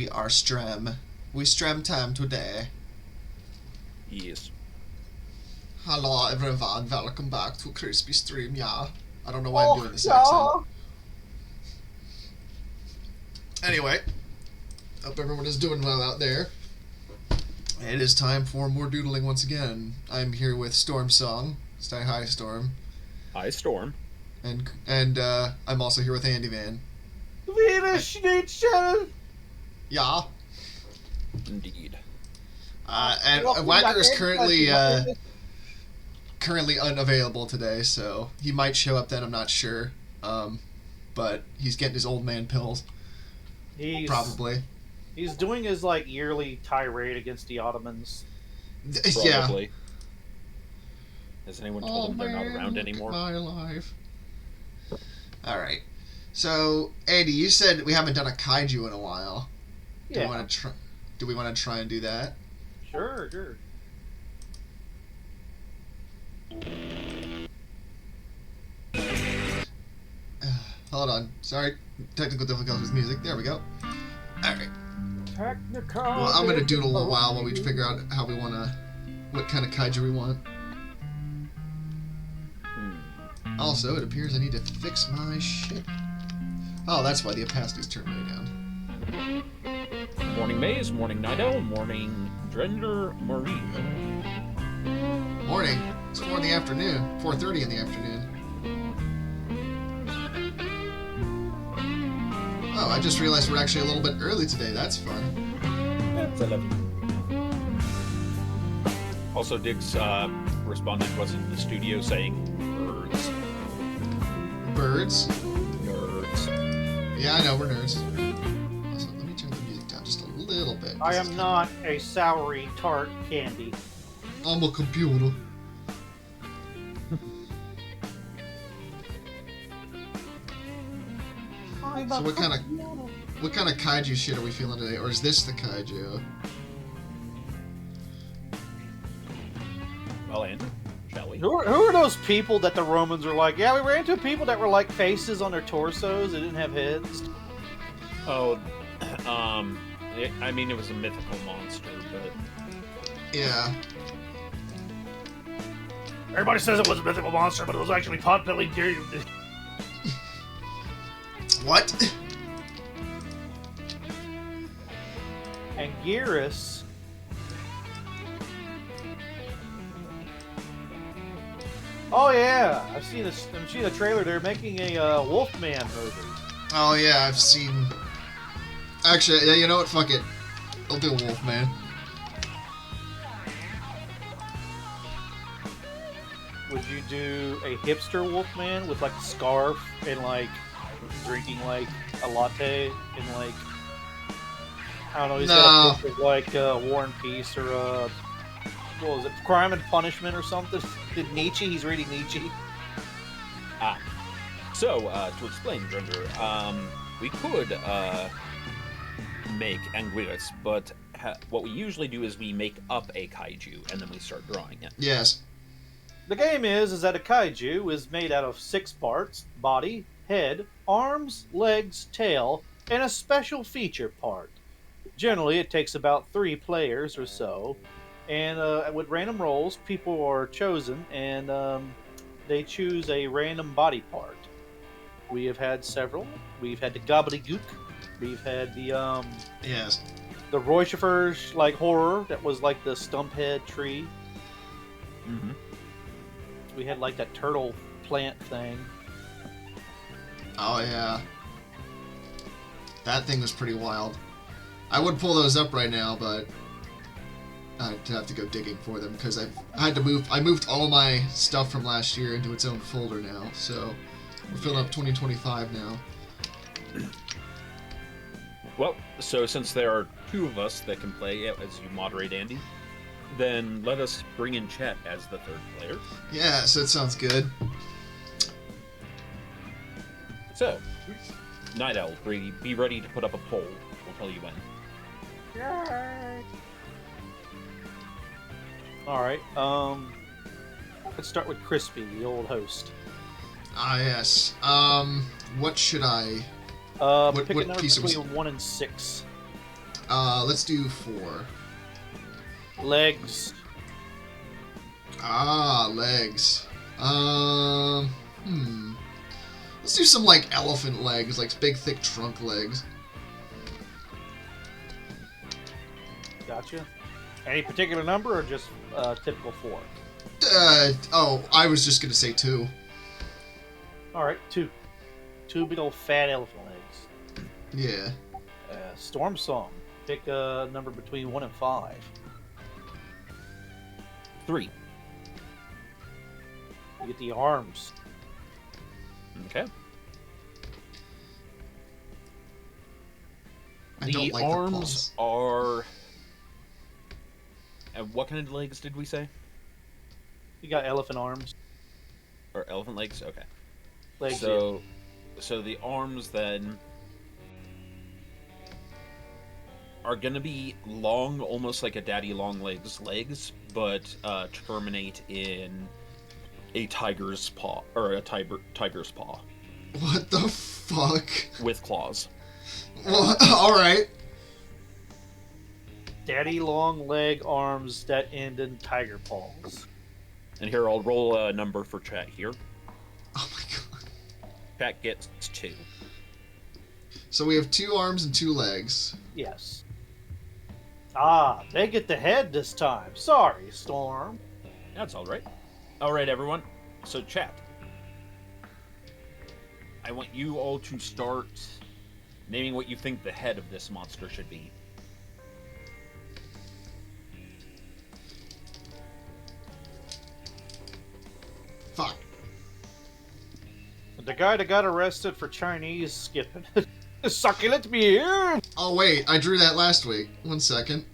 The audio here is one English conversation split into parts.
We are Strem. We Strem time today. Yes. Hello everyone, welcome back to Krispy stream, yeah. I don't know why I'm doing this accent. Anyway, hope everyone is doing well out there. It is time for more doodling once again. I'm here with Storm Song. Stay high, Storm. Hi, Storm. And I'm also here with Andy Van. Wieder Schnitzel! Yeah. Indeed. And Whacker is currently unavailable today, so he might show up then, I'm not sure. But he's getting his old man pills. Probably. He's doing his yearly tirade against the Ottomans. Probably. Yeah. Has anyone told him they're not around anymore? My life. Alright. So, Andy, you said we haven't done a kaiju in a while. Yeah. Do we want to try and do that? Sure. Hold on. Sorry. Technical difficulties with music. There we go. Alright. Well, I'm going to doodle a while we figure out how we want to... what kind of kaiju we want. Also, it appears I need to fix my shit. Oh, that's why the opacity's turned way down. Morning Maze, morning Night Owl, morning Drender Marine. Morning. It's 4 in the afternoon. 4:30 in the afternoon. Oh, I just realized we're actually a little bit early today. That's fun. That's 11. Also, Diggs responded to us in the studio saying, birds. Birds? Nerds. Yeah, I know, we're nerds. Also, let me turn the music down just a little bit. I am not a soury tart candy. I'm a computer. So what kind of kaiju shit are we feeling today? Or is this the kaiju? Well, and shall we? Who are those people that the Romans were like, yeah, we ran into people that were like faces on their torsos, they didn't have heads? Oh, it was a mythical monster, but... Yeah. Everybody says it was a mythical monster, but it was actually pot-bellied dude. What? And Gearus... Oh yeah, I've seen the trailer. They're making a Wolfman movie. Oh yeah, I've seen... Actually, yeah, you know what? Fuck it. I'll do Wolfman. Would you do a hipster Wolfman with a scarf and drinking a latte and I don't know, he's got a picture of War and Peace or what was it, Crime and Punishment or something? Did Nietzsche? He's reading Nietzsche. So, to explain, Drender, we could make Anguirus, but what we usually do is we make up a kaiju and then we start drawing it. Yes. The game is that a kaiju is made out of 6 parts: body, head, arms, legs, tail, and a special feature part. Generally, it takes about 3 players or so, and with random rolls, people are chosen, and they choose a random body part. We have had several. We've had the gobbledygook. We've had the Yes. the Roichifer's horror that was the stump head tree. Mm-hmm. We had that turtle plant thing. Oh yeah. That thing was pretty wild. I would pull those up right now, but I'd have to go digging for them because I moved all my stuff from last year into its own folder now, so we're filling up 2025 now. Well, so since there are 2 of us that can play as you moderate, Andy, then let us bring in Chet as the 3rd player. Yeah, so that sounds good. So, Night Owl, be ready to put up a poll. We'll tell you when. Yay! Alright, let's start with Krispy, the old host. Ah, yes. What should I... Pick a what number piece of... between 1 and 6. Let's do 4. Legs. Legs. Let's do some, like, elephant legs, like big, thick trunk legs. Gotcha. Any particular number or just typical 4? I was just gonna say 2. Alright, 2. 2 big old fat elephant legs. Yeah. Storm Song. Pick a number between 1 and 5. 3. You get the arms. Okay. I don't like arms the claws. are. And what kind of legs did we say? You got elephant arms. Or elephant legs? Okay. Legs. So the arms then are gonna be long, almost like a daddy long legs, but terminate in a tiger's paw or a tiger's paw What the fuck? with claws. Well, alright. Daddy long leg arms that end in tiger paws. And here I'll roll a number for chat here. Oh my god. Chat gets 2. So we have 2 arms and 2 legs. Yes. They get the head this time. Sorry, Storm. That's all right. All right, everyone. So chat. I want you all to start naming what you think the head of this monster should be. Fuck. The guy that got arrested for Chinese skipping. Succulent beer! Oh wait, I drew that last week. 1 second.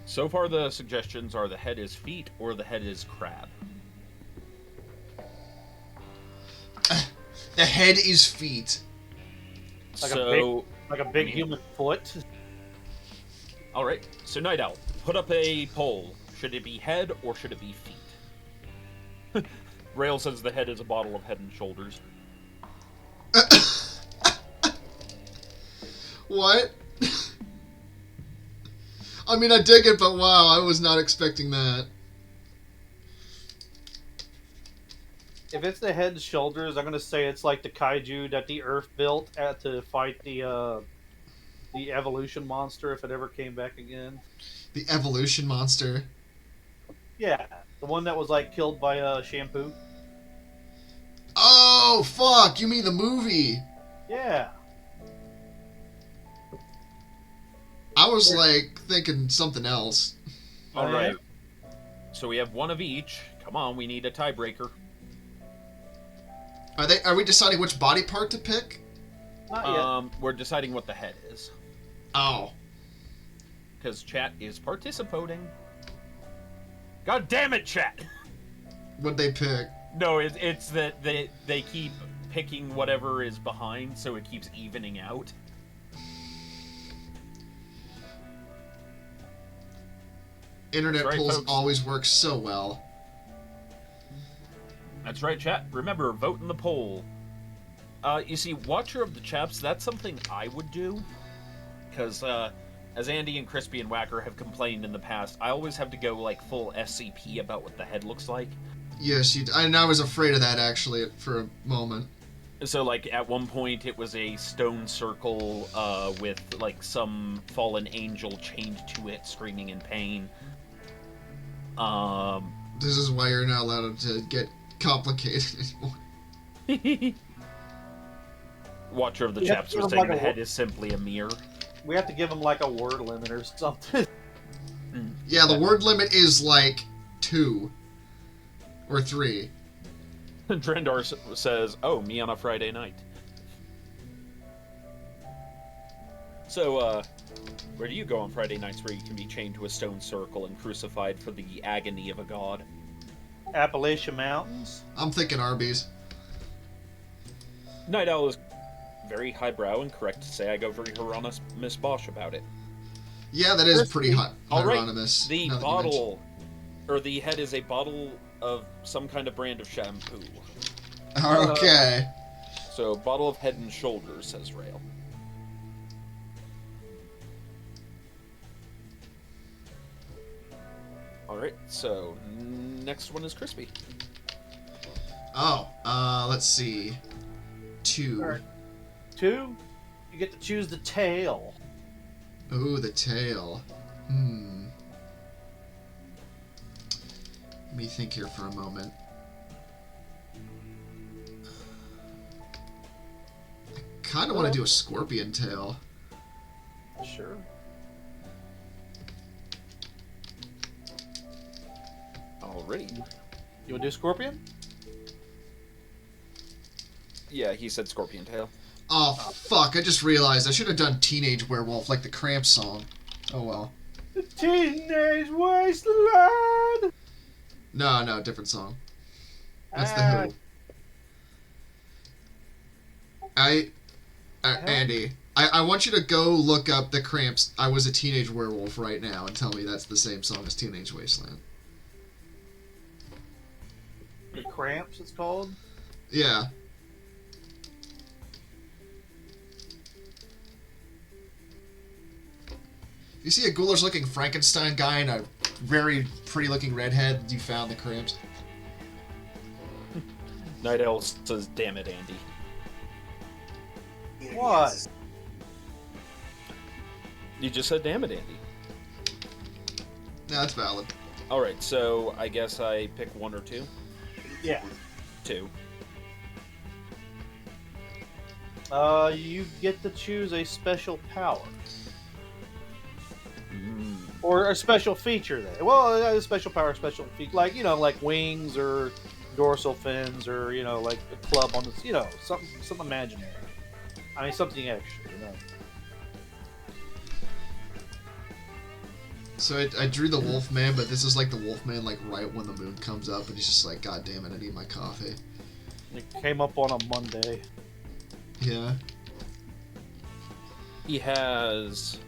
So far, the suggestions are the head is feet or the head is crab. The head is feet. Like a big human foot. All right. So Night Owl, put up a poll. Should it be head or should it be feet? Rail says the head is a bottle of Head and Shoulders. What? I mean, I dig it, but wow, I was not expecting that. If it's the head and shoulders, I'm gonna say it's like the kaiju that the Earth built to fight the evolution monster if it ever came back again. The evolution monster. Yeah, the one that was like killed by shampoo. Oh, fuck! You mean the movie? Yeah. I was like thinking something else. All right. So we have one of each. Come on, we need a tiebreaker. Are we deciding which body part to pick? Not yet. We're deciding what the head is. Oh. Because chat is participating. God damn it, chat! What'd they pick? No, it's that they keep picking whatever is behind, so it keeps evening out. Internet That's right, polls folks. always work so well. That's right, chat. Remember, vote in the poll. You see, Watcher of the Chaps, that's something I would do. Because, as Andy and Krispy and Whacker have complained in the past, I always have to go, like, full SCP about what the head looks like. Yes, and I was afraid of that, actually, for a moment. So, like, at one point, it was a stone circle with, like, some fallen angel chained to it, screaming in pain. This is why you're not allowed to get complicated anymore. Watcher of the You have Chaps to was give 'em saying like the a head is simply a mirror. We have to give him like a word limit or something. Yeah, the word limit is like 2 or 3. Drendar says, "Oh, me on a Friday night." So, where do you go on Friday nights where you can be chained to a stone circle and crucified for the agony of a god? Appalachian Mountains. I'm thinking Arby's. Night Owl is very highbrow and correct to say I go very Hieronymus Bosch about it. Yeah, that is pretty hot. All right, Hieronymus. the now that you bottle, or the head is a bottle of some kind of brand of shampoo. mention. Okay. So, bottle of Head and Shoulders, says Rail. Alright, so next one is Krispy. Oh, let's see. 2. Alright. 2, you get to choose the tail. Ooh, the tail. Let me think here for a moment. I kind of want to do a scorpion tail. Sure. Alrighty. You want to do scorpion? Yeah, he said scorpion tail. Oh, fuck, I just realized I should have done Teenage Werewolf like the Cramps song. Oh well. The Teenage Wasteland! No, different song. That's the Who. Andy, I want you to go look up the Cramps I Was a Teenage Werewolf right now and tell me that's the same song as Teenage Wasteland. The Cramps, it's called? Yeah. You see a ghoulish-looking Frankenstein guy and a very pretty-looking redhead, you found the Cramps. Night Owl says, damn it, Andy. What? You just said damn it, Andy. No, that's valid. Alright, so I guess I pick 1 or 2? Yeah. 2. You get to choose a special power. Or a special feature there. Well, a special power, special feature. Like, like wings or dorsal fins or, like a club on the, something imaginary. I mean, something extra, So I drew the Wolfman, but this is like the Wolfman, like right when the moon comes up, and he's just like, God damn it, I need my coffee. It came up on a Monday. Yeah. He has...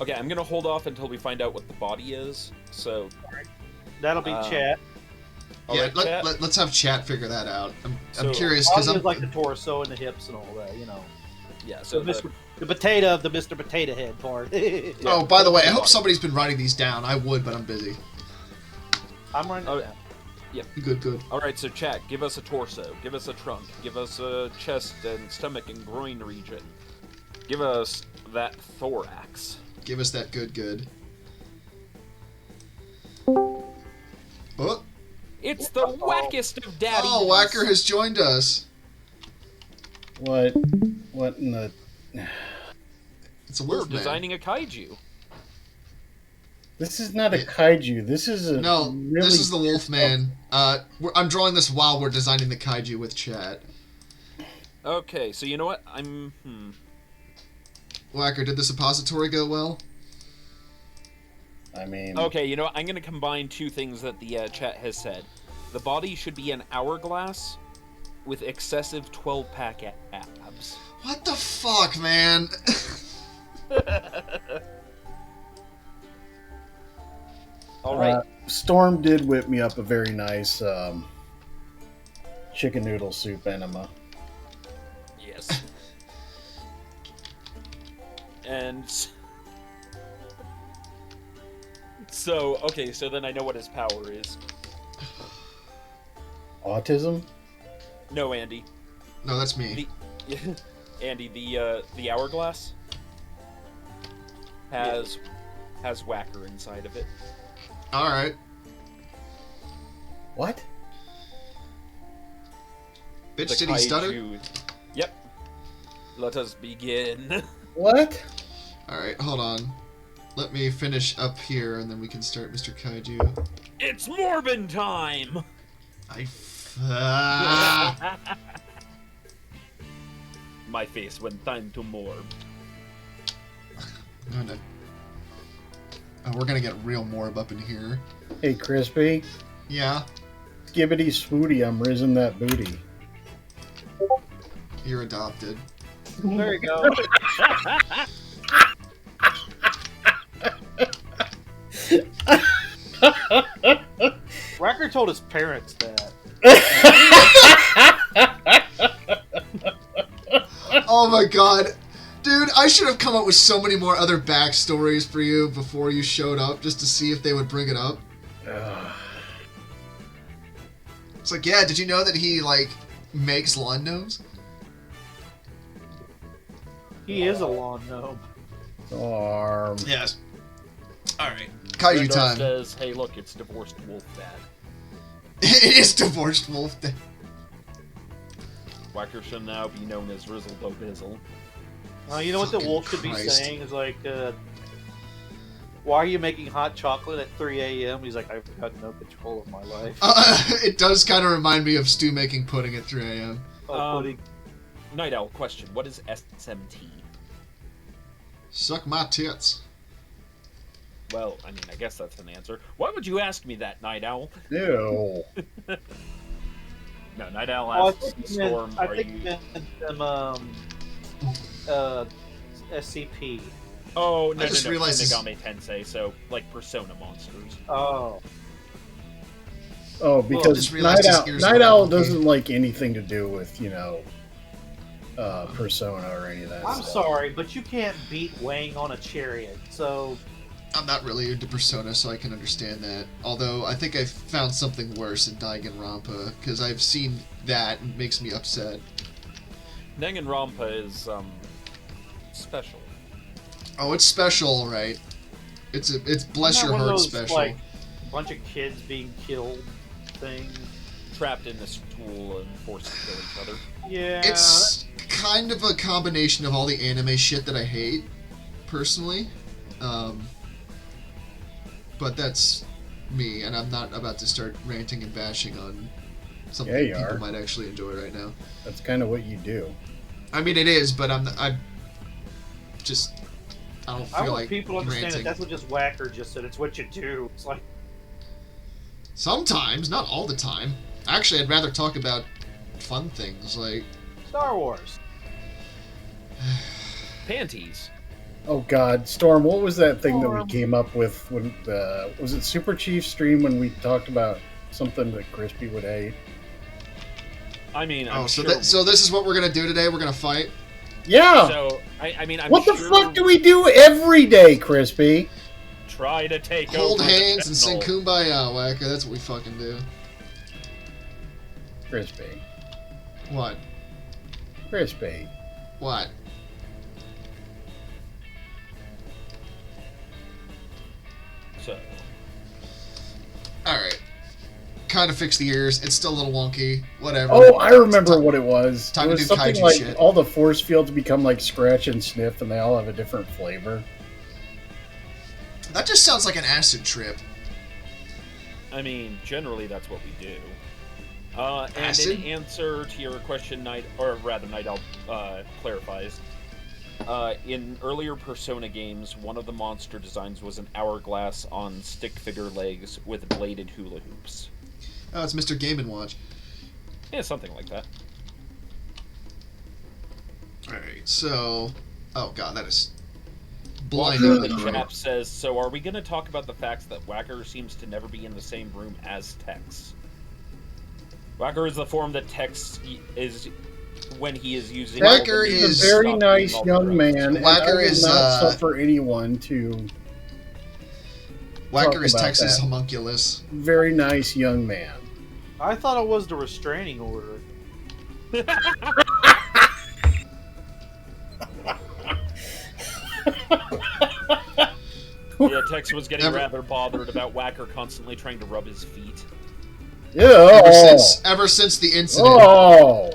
Okay, I'm gonna hold off until we find out what the body is, so... That'll be chat. Yeah, Chat. let's have chat figure that out. I'm So, curious, Body because is like the torso and the hips and all that, Yeah, so The potato of the Mr. Potato Head part. Oh, by the way, I hope somebody's been writing these down. I would, but I'm busy. I'm running it down. Good. Alright, so chat, give us a torso, give us a trunk, give us a chest and stomach and groin region. Give us that thorax. Give us that good. Oh, It's the wackest of daddy. oh, Whacker has joined us. What in the... It's a We're Wolfman. designing a kaiju. This is not a kaiju. This is a No, really... this is the Wolfman. I'm drawing this while we're designing the kaiju with chat. Okay, so you know what? Whacker, did the suppository go well? I mean... Okay, you know what? I'm gonna combine 2 things that the chat has said. The body should be an hourglass with excessive 12-pack abs. What the fuck, man? Alright. Storm did whip me up a very nice chicken noodle soup enema. Yes. And... So, okay, so then I know what his power is. Autism? No, Andy. No, that's me. Andy, the hourglass has Whacker inside of it. Alright. What? Bitch, The did he stutter? kaiju- Yep. Let us begin. What? Alright, hold on. Let me finish up here, and then we can start Mr. Kaiju. It's Morbin time! My face when time to morb. We're gonna get real Morb up in here. Hey, Crispy. Yeah, Skibbity swooty, I'm rizzing that booty. you're adopted. There you go. Whacker told his parents that. Oh my god. Dude, I should have come up with so many more other backstories for you before you showed up, just to see if they would bring it up. It's like, yeah, did you know that he, like, makes lawn gnomes? He is a lawn gnome. Storm. Yes. Alright. Kaiju Rendar time. says, hey, look, it's divorced wolf dad. It is divorced wolf. Whacker should now be known as Rizzle Bo Bizzle. You know what the Fucking wolf should be Christ. saying is like, why are you making hot chocolate at 3 a.m.? He's like, I've got no control of my life. It does kind of remind me of Stu making pudding at 3 a.m. Pudding. Night Owl, question. What is SMT? Suck my tits. Well, I mean, I guess that's an answer. Why would you ask me that, Night Owl? Ew. No, Night Owl Oh, asks Storm, I are think you... you meant SCP. Oh, no, I just no, realized Shin Megami Tensei, so, like, Persona monsters. Oh. Oh, just because realized his ears Night were Owl wonky. doesn't like anything to do with, Persona or any of that I'm stuff. sorry, but you can't beat weighing on a chariot, so... I'm not really into Persona, so I can understand that. Although, I think I found something worse in Danganronpa, because I've seen that, and it makes me upset. Danganronpa is, special. Oh, it's special, right? It's bless Isn't your that one of heart those, special. like, bunch of kids being killed thing. Trapped in this tool and forced to kill each other. Yeah. It's kind of a combination of all the anime shit that I hate, personally. But that's me, and I'm not about to start ranting and bashing on something Yeah, you people are. might actually enjoy right now. That's kind of what you do. I mean, it is, but I don't I feel want like people to understand ranting. that that's what just Whacker just said. It's what you do. It's like, Sometimes, not all the time. Actually, I'd rather talk about fun things, like... Star Wars. Panties. Oh God, Storm! What was that thing that we Storm. came up with when was it Super Chief stream when we talked about something that Crispy would hate? I mean, I'm Oh, so, sure... so this is what we're gonna do today? We're gonna fight? Yeah. So, I mean, I'm What the sure fuck do we do every day, Crispy? try to take Hold over hands the and sing Sentinel. Kumbaya, Whacker. That's what we fucking do. Crispy. What? Crispy. What? So, Alright. Kind of fix the ears. It's still a little wonky. Whatever. Oh, I remember what it was. time It to was do something kaiju like shit. all the force fields become like scratch and sniff, and they all have a different flavor. That just sounds like an acid trip. I mean, generally that's what we do. And Acid? in answer to your question, Night Owl clarifies. In earlier Persona games, one of the monster designs was an hourglass on stick figure legs with bladed hula hoops. Oh, it's Mr. Game & Watch. Yeah, something like that. Alright, so... Oh god, that is... Walker blinding. the chap says, so are we going to talk about the fact that Whacker seems to never be in the same room as Tex? Whacker is the form that Tex is when he is using... Whacker He's is- a very Stop nice doing all young the man. drugs. And Whacker I will is, not suffer anyone to. Whacker talk is about Texas that. homunculus. Very nice young man. I thought it was the restraining order. Yeah, Tex was getting Ever- rather bothered about Whacker constantly trying to rub his feet. Yeah. Ever since the incident. Oh.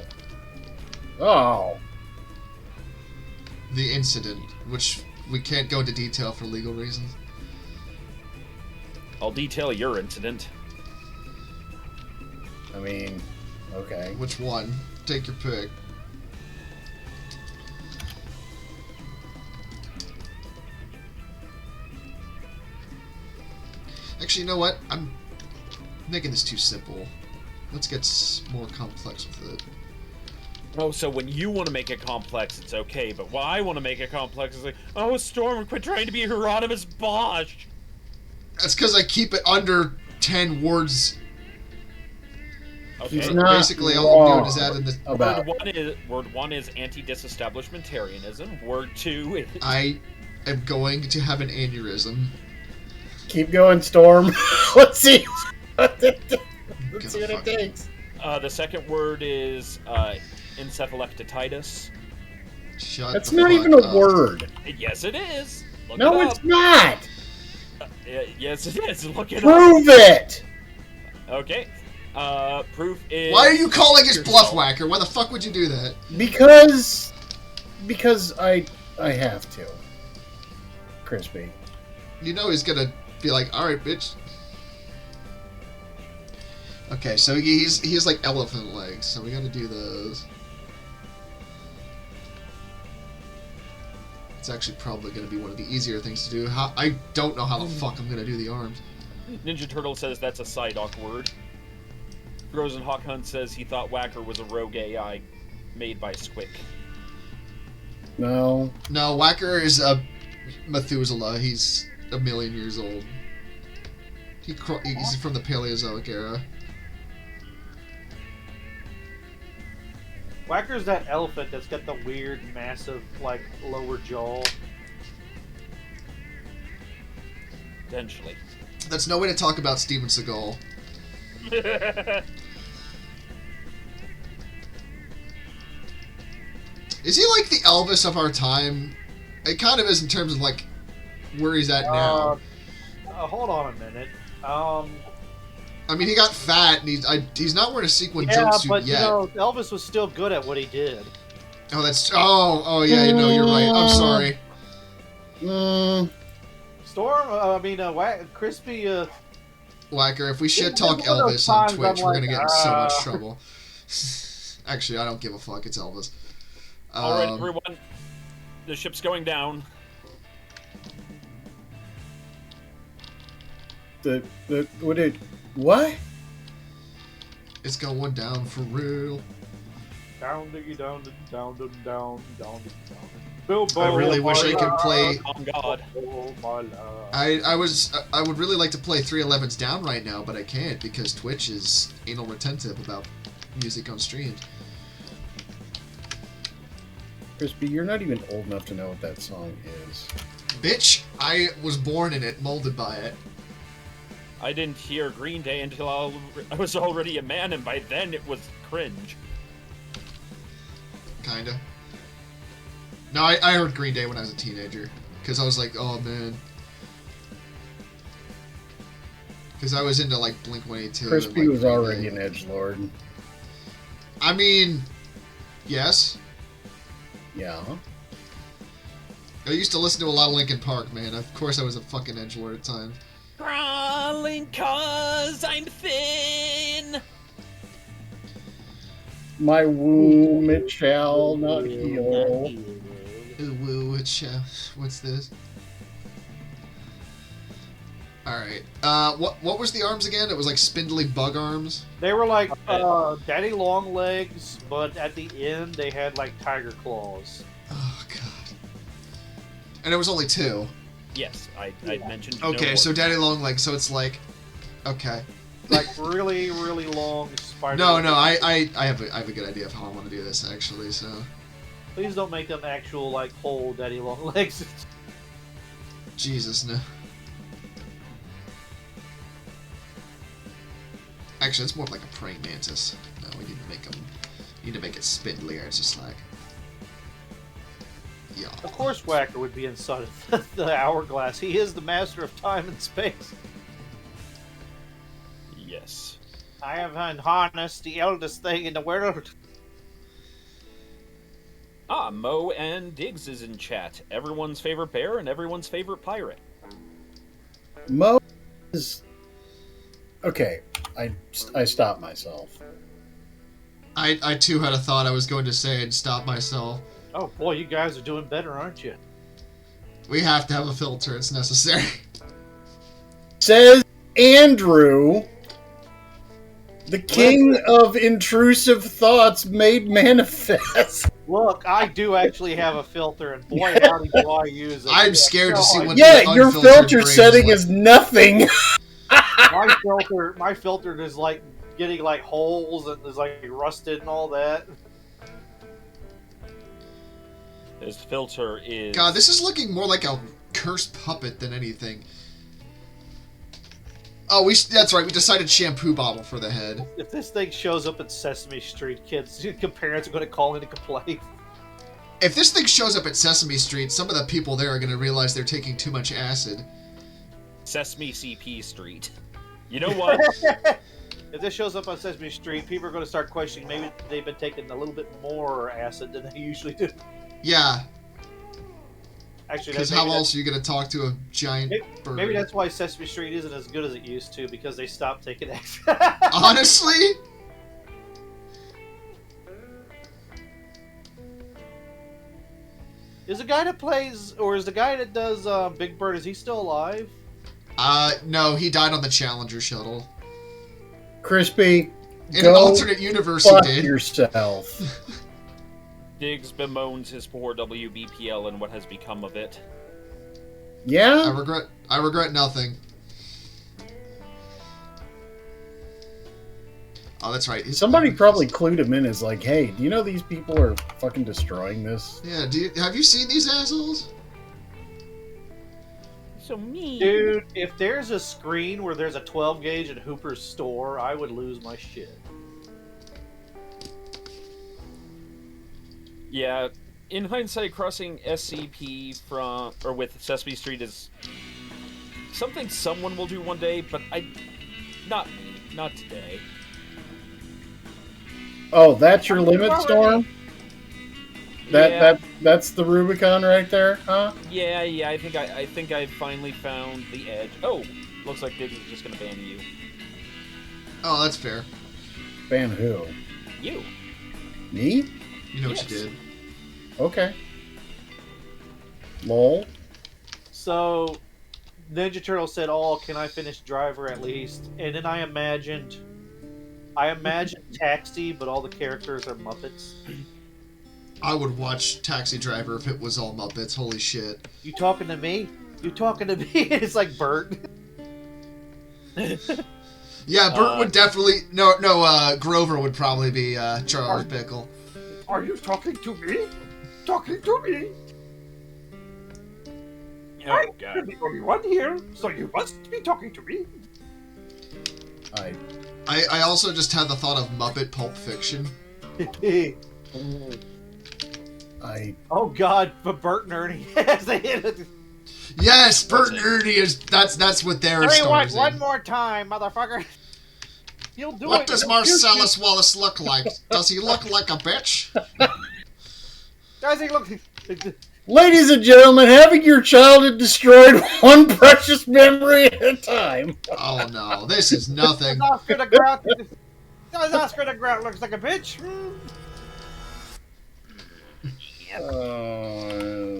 Oh. The incident, which we can't go into detail for legal reasons. I'll detail your incident. I mean, okay. Which one? Take your pick. Actually, you know what? I'm making this too simple. Let's get more complex with it. Oh, so when you want to make it complex, it's okay, but when I want to make it complex, it's like, oh, Storm, quit trying to be Hieronymus Bosch! That's because I keep it under 10 words. Okay. He's not Basically, all I'm doing is wrong adding the. about. Word one is anti-disestablishmentarianism. Word two is I am going to have an aneurysm. Keep going, Storm. Let's see. Let's see what Gonna it fuck- takes. the second word is encephalitis. Shut That's the not fuck even a up. word. Yes, it is. Look No, it it's up. not. Yes, it is. Look it up. Prove it. Okay. Proof is. Why are you calling us yourself. bluff whacker? Why the fuck would you do that? Because I have to. Crispy. You know he's gonna be like, all right, bitch. Okay, so he has like elephant legs, so we gotta do those. It's actually probably gonna be one of the easier things to do. I don't know how the fuck I'm gonna do the arms. Ninja Turtle says that's a Psyduck word. Frozen Hawk Hunt says he thought Whacker was a rogue AI made by Squick. No. No, Whacker is a Methuselah. He's a million years old. He's from the Paleozoic era. Whacker's that elephant that's got the weird, massive, like, lower jaw. Potentially. That's no way to talk about Steven Seagal. Is he like the Elvis of our time? It kind of is in terms of like where he's at now. Hold on a minute. I mean, he got fat and he's not wearing a sequin Yeah, jumpsuit but yet. you know, Elvis was still good at what he did. Oh yeah, you know, you're right. I'm sorry. Storm, Crispy, Whacker, if we shit It's talk one of those Elvis on times Twitch, I'm we're gonna like, get in so much trouble. Actually, I don't give a fuck. It's Elvis. Alright, everyone. The ship's going down. What? It's going down for real. down, diggy, down, down, down, down, down, down. Bilbo, I really wish I could play. Oh God. Oh my love. I would really like to play 311's down right now, but I can't because Twitch is anal retentive about music on stream. Crispy, you're not even old enough to know what that song is. Bitch, I was born in it, molded by it. I didn't hear Green Day until I was already a man, and by then it was cringe. Kinda. No, I heard Green Day when I was a teenager. Because I was like, oh man. Because I was into like Blink-182. Crispy and, like, was Green already Day. an edgelord. I mean, yes. Yeah. I used to listen to a lot of Linkin Park, man. Of course I was a fucking edgelord at times. Crawling 'cause I'm thin. My womb it shall not heal. Ooh, woo, what's this? Alright. What was the arms again? It was like spindly bug arms? They were like daddy long legs, but at the end they had like tiger claws. Oh, God. And it was only two. Yes, I mentioned. Okay, no so Daddy Long Legs, so it's like... Okay. Like really, really long spider. No, I have a good idea of how I want to do this, actually, so... Please don't make them actual like whole daddy long legs. Jesus, no. Actually, it's more like a praying mantis. No, we need to make them... need to make it spindly, or it's just like... Yeah. Of course, Whacker would be inside of the hourglass. He is the master of time and space. Yes. I have harnessed the eldest thing in the world. Ah, Mo and Diggs is in chat. Everyone's favorite bear and everyone's favorite pirate. Mo is... Okay, I stopped myself. I too had a thought I was going to say and stop myself. Oh boy, you guys are doing better, aren't you? We have to have a filter, it's necessary. Says Andrew, the king of intrusive thoughts made manifest. Look, I do actually have a filter, and boy, howdy do I use it. I'm scared to see what Yeah, the your unfiltered filter brain setting like. is nothing. My filter is like getting like holes and there's like rusted and all that. His filter is... God, this is looking more like a cursed puppet than anything. Oh, that's right. We decided shampoo bottle for the head. If this thing shows up at Sesame Street, kids, parents are going to call in and complain. If this thing shows up at Sesame Street, some of the people there are going to realize they're taking too much acid. Sesame CP Street. You know what? If this shows up on Sesame Street, people are going to start questioning maybe they've been taking a little bit more acid than they usually do. Yeah. Actually, because how else are you going to talk to a giant bird? Maybe that's why Sesame Street isn't as good as it used to, because they stopped taking acid. Honestly? Is the guy that plays, or is the guy that does Big Bird, is he still alive? No, he died on the Challenger shuttle. Crispy, in an alternate universe, fuck he did. yourself. Diggs bemoans his poor WBPL and what has become of it. Yeah? I regret nothing. Oh, that's right. Somebody probably clued him in as like, hey, do you know these people are fucking destroying this? Yeah, have you seen these assholes? So mean. Dude, if there's a screen where there's a 12 gauge at Hooper's store, I would lose my shit. Yeah, in hindsight, crossing SCP with Sesame Street is something someone will do one day, but not me, not today. Oh, that's your limit, Storm? Yeah. That's the Rubicon right there, huh? Yeah. I think I finally found the edge. Oh, looks like Diggs is just gonna ban you. Oh, that's fair. Ban who? You. Me? You know what you did. Okay. Lol. So, Ninja Turtle said, "Oh, can I finish Driver at least?" And then I imagined Taxi, but all the characters are Muppets. I would watch Taxi Driver if it was all Muppets. Holy shit. You talking to me? You talking to me? It's like Bert. Yeah, Bert would definitely... No, Grover would probably be Charles Pickle. Are you talking to me? Talking to me? Oh, God. I'm the only one here, so you must be talking to me. I also just had the thought of Muppet Pulp Fiction. Oh God, but Bert and Ernie. Yes, Bert and Ernie is... That's what their stars one more time, motherfucker. You'll do what does Marcellus Wallace look like? Does he look like a bitch? Does he look... Ladies and gentlemen, having your childhood destroyed one precious memory at a time. Oh no, this is nothing. Oscar the Grouch looks like a bitch.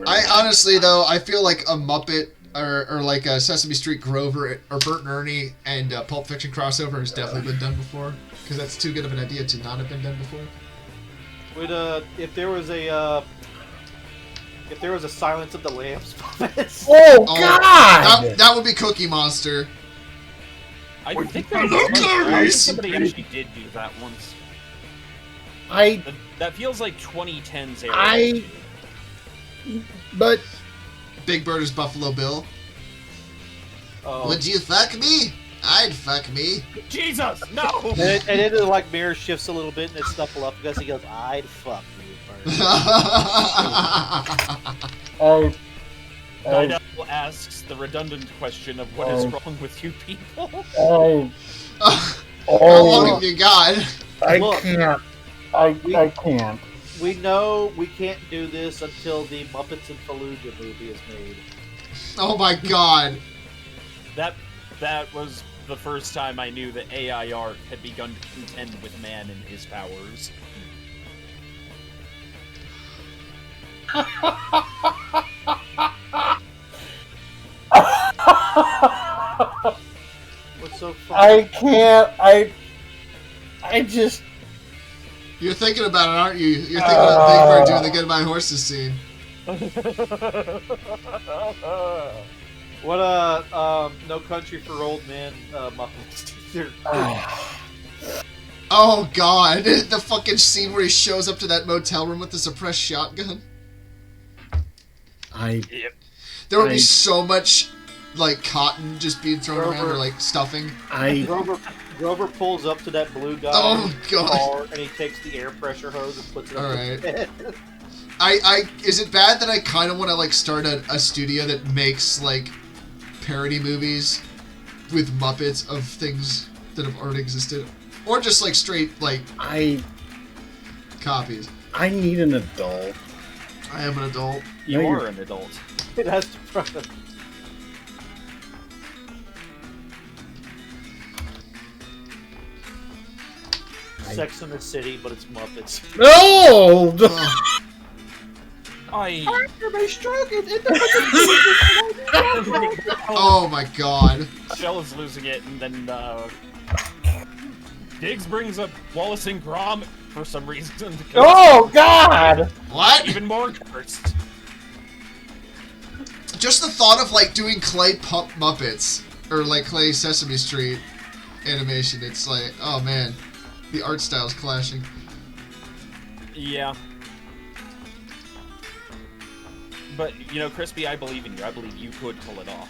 I honestly, though, I feel like a Muppet or like a Sesame Street Grover or Bert and Ernie and Pulp Fiction crossover has definitely been done before, because that's too good of an idea to not have been done before. Would if there was a Silence of the Lambs puppets? Oh God! That would be Cookie Monster. I think somebody actually did do that once. That feels like 2010's era. But Big Bird is Buffalo Bill. Oh. Would you fuck me? I'd fuck me. Jesus, no! And then the like mirror shifts a little bit and it snuffle up because he goes, "I'd fuck you, Bird." Nidal asks the redundant question of what is wrong with you people. How long have you got? I can't. I can't. We know we can't do this until the Muppets and Fallujah movie is made. Oh my God. That was the first time I knew that AIR had begun to contend with man and his powers. What's so funny? I can't. I just. You're thinking about it, aren't you? You're thinking about Big Bird doing the Goodbye Horses scene. What No Country for Old Men Muppets. Oh god, the fucking scene where he shows up to that motel room with the suppressed shotgun. Yep. There would be so much, like, cotton just being thrown around, or, like, stuffing. Grover pulls up to that blue guy Oh, God. car, and he takes the air pressure hose and puts it up his head. Is it bad that I kind of want to, like, start a studio that makes, like, parody movies with Muppets of things that have already existed? Or just, like, straight, like, copies. I need an adult. I am an adult. You are an adult. It has to front. Sex in the City, but it's Muppets. No! Oh my god. Shell is losing it, and then Diggs brings up Wallace and Gromit for some reason. Oh god! What? Even more cursed. Just the thought of, like, doing clay pup Muppets, or, like, clay Sesame Street animation, it's like, oh man, the art style's clashing. Yeah. But, you know, Crispy, I believe in you. I believe you could pull it off.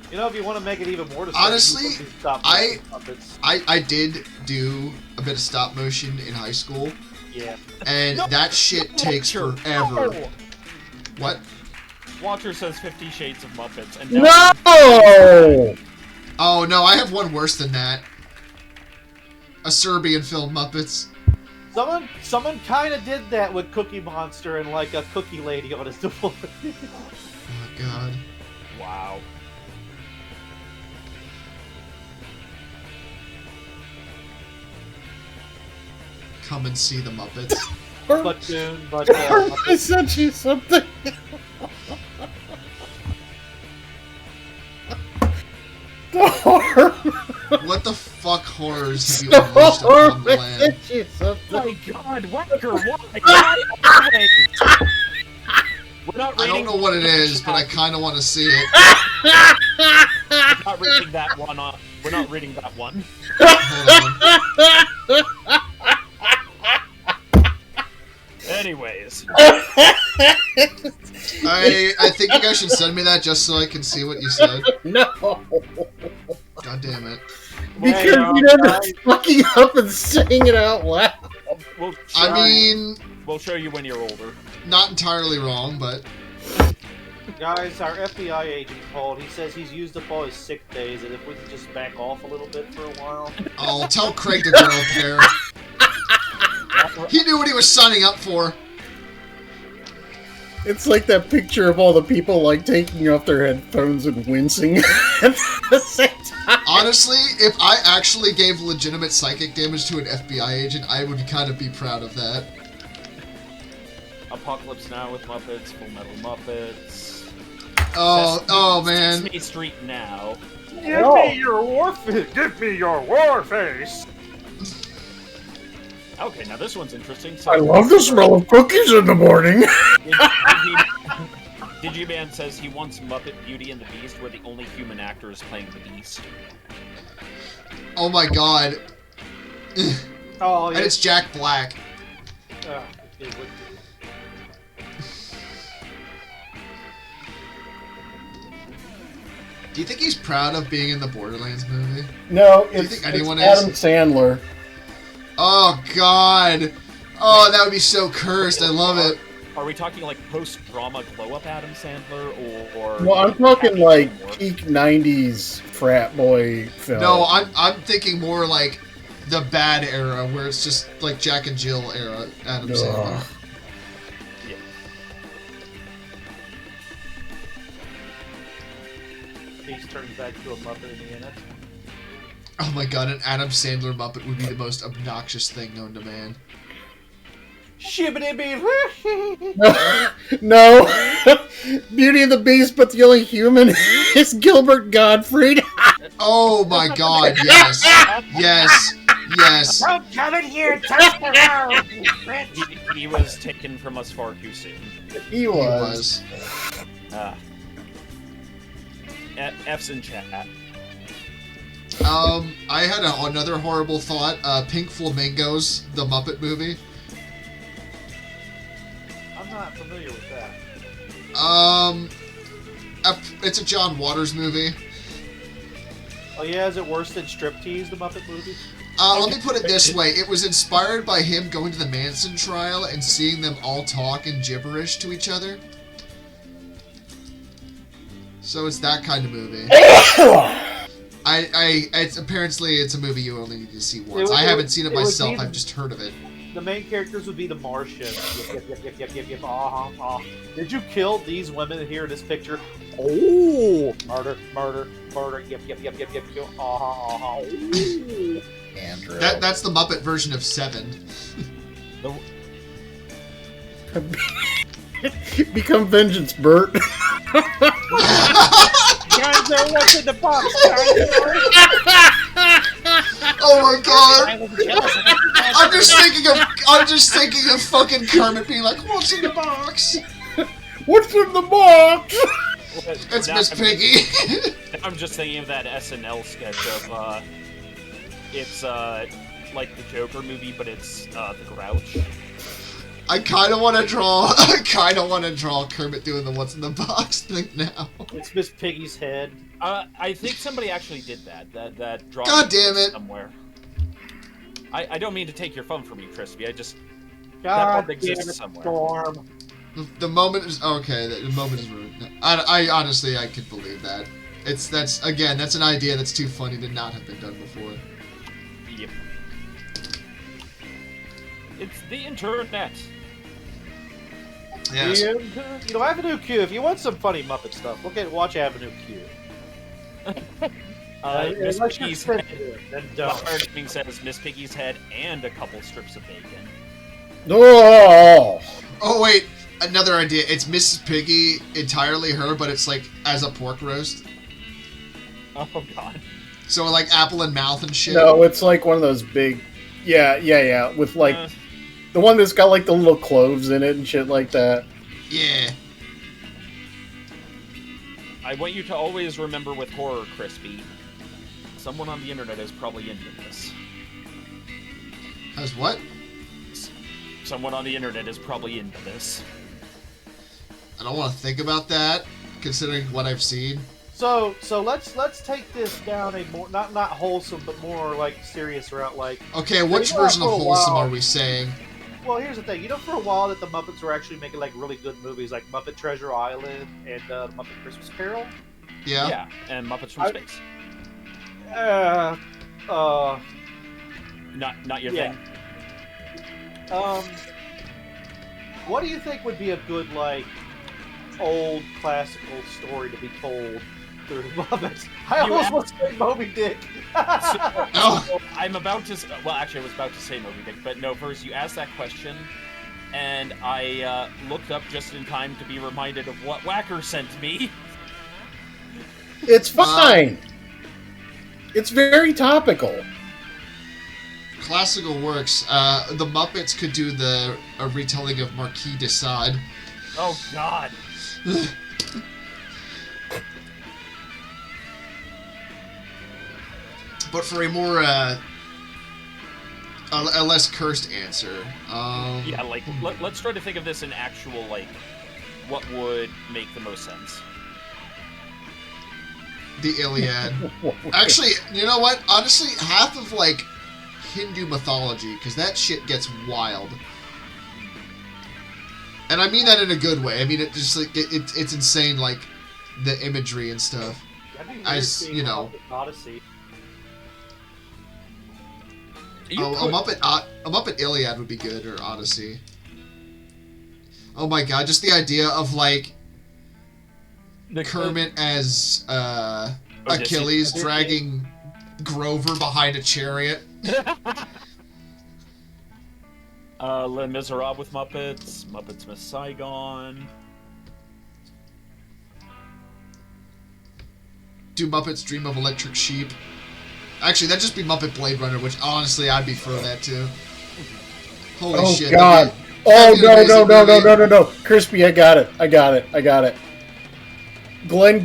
You know, if you want to make it even more Honestly, Muppets. I did do a bit of stop motion in high school. Yeah. And that shit takes forever. No! What? Walter says 50 Shades of Muppets. And No! Oh no, I have one worse than that. A Serbian film Muppets. Someone kind of did that with Cookie Monster and like a cookie lady on his divorce. Oh god. Wow. Come and see the Muppets. Platoon, but I sent you something. Storm! What the fuck horrors have you unleashed upon the I land? sent you something. Oh my god, Walker, why always? We're not I reading don't know what it is, but I kind of want to see it. We're not reading that one. We're not reading that one. Hold on. Anyways. I think you guys should send me that just so I can see what you said. No. God damn it. Because you end up fucking up and saying it out loud. I mean, we'll show you when you're older. not entirely wrong, but guys, our FBI agent called. He says he's used up all his sick days, and if we could just back off a little bit for a while. I'll tell Craig to grow a pair. He knew what he was signing up for. It's like that picture of all the people like taking off their headphones and wincing at the same time. Honestly, if I actually gave legitimate psychic damage to an FBI agent, I would kind of be proud of that. Apocalypse Now with Muppets, Full Metal Muppets. Oh man. Sesame Street Now. Give me your war face! Give me your war face! Okay, now this one's interesting. So I love the smell of cookies in the morning. Digiman says he wants Muppet Beauty and the Beast, where the only human actor is playing the Beast. Oh my god. Oh, And yeah. it's Jack Black. It would be. Do you think he's proud of being in the Borderlands movie? No, Do you it's think anyone Adam is? Sandler. Oh god. Oh, that would be so cursed. I love it. Are we talking like post-drama glow-up Adam Sandler, or Well, I'm talking like more? peak '90s frat boy film. No, I'm thinking more like the bad era, where it's just like Jack and Jill era Adam Sandler. Ugh. Yeah. Beast turns back to a Muppet in the end. Oh my god, an Adam Sandler Muppet would be the most obnoxious thing known to man. Shibbity beep! No, Beauty and the Beast, but the only human is Gilbert Gottfried. Oh my god, yes. Yes. Yes. Don't come in here and touch the road, you bitch! He was taken from us far too soon. He He was. was. F's in chat. I had another horrible thought. Pink Flamingos, the Muppet movie. I'm not familiar with that. It's a John Waters movie. Oh yeah, is it worse than Striptease, the Muppet movie? Let me put it this way. It was inspired by him going to the Manson trial and seeing them all talk in gibberish to each other. So it's that kind of movie. Apparently it's a movie you only need to see once. I haven't seen it myself. I've just heard of it. The main characters would be the Martians. Yep. Did you kill these women here in this picture? Oh, murder. Yep. Ooh. Andrew. That's the Muppet version of Seven. Become vengeance, Bert. Guys, know what's in the box, guys. Oh my god! I'm just thinking of fucking Kermit being like, "What's in the box?" What's in the box? It's Miss Piggy. I'm just thinking of that SNL sketch of, it's, like the Joker movie, but it's, the Grouch. I kind of want to draw Kermit doing the "What's in the box" thing now. It's Miss Piggy's head. I think somebody actually did that drawing. God damn it! Somewhere. I don't mean to take your phone from you, Crispy. I just God that damn exists it, somewhere. Storm. The moment is okay. The moment is ruined. I honestly could believe that. That's an idea that's too funny to not have been done before. Yep. It's the internet. Yes. You know, Avenue Q. If you want some funny Muppet stuff, watch Avenue Q. Miss Unless you're Piggy's head. sensitive, then don't. Being said is Miss Piggy's head and a couple strips of bacon. Oh! Oh wait, another idea. It's Mrs. Piggy, entirely her, but it's like as a pork roast. Oh god. So like apple and mouth and shit. No, it's like one of those big... Yeah, with like... the one that's got like the little cloves in it and shit like that. Yeah. I want you to always remember with horror, Crispy, someone on the internet is probably into this. Has what? Someone on the internet is probably into this. I don't want to think about that, considering what I've seen. So let's take this down a more not wholesome but more like serious route. Like, Okay, which You know, version of for a wholesome while- are we saying? well, here's the thing. You know, for a while that the Muppets were actually making like really good movies, like Muppet Treasure Island and Muppet Christmas Carol. Yeah. Yeah, and Muppets from Space. Not your Yeah. thing. What do you think would be a good like old classical story to be told through the Muppets? I You almost want to say Moby Dick. Oh. So, I'm about to. Well, actually, I was about to say Moby Dick, but no. First, you asked that question, and I looked up just in time to be reminded of what Whacker sent me. It's fine. It's very topical. Classical works. The Muppets could do a retelling of Marquis de Sade. Oh God. But for a more a less cursed answer. Yeah, like let's try to think of this in actual like what would make the most sense. The Iliad. Actually, you know what? Honestly, half of like Hindu mythology, because that shit gets wild. And I mean that in a good way. I mean it just like it's insane, like the imagery and stuff. That'd be weird I seeing you know. Muppet Odyssey. A Muppet Iliad would be good, or Odyssey. Oh my god, just the idea of like Kermit as Achilles dragging Grover behind a chariot. Les Miserables with Muppets, Muppets Miss Saigon. Do Muppets Dream of Electric Sheep? Actually, that'd just be Muppet Blade Runner, which honestly I'd be for that too. Holy Oh shit! God! that'd be an amazing movie. No! Crispy, I got it. Glenn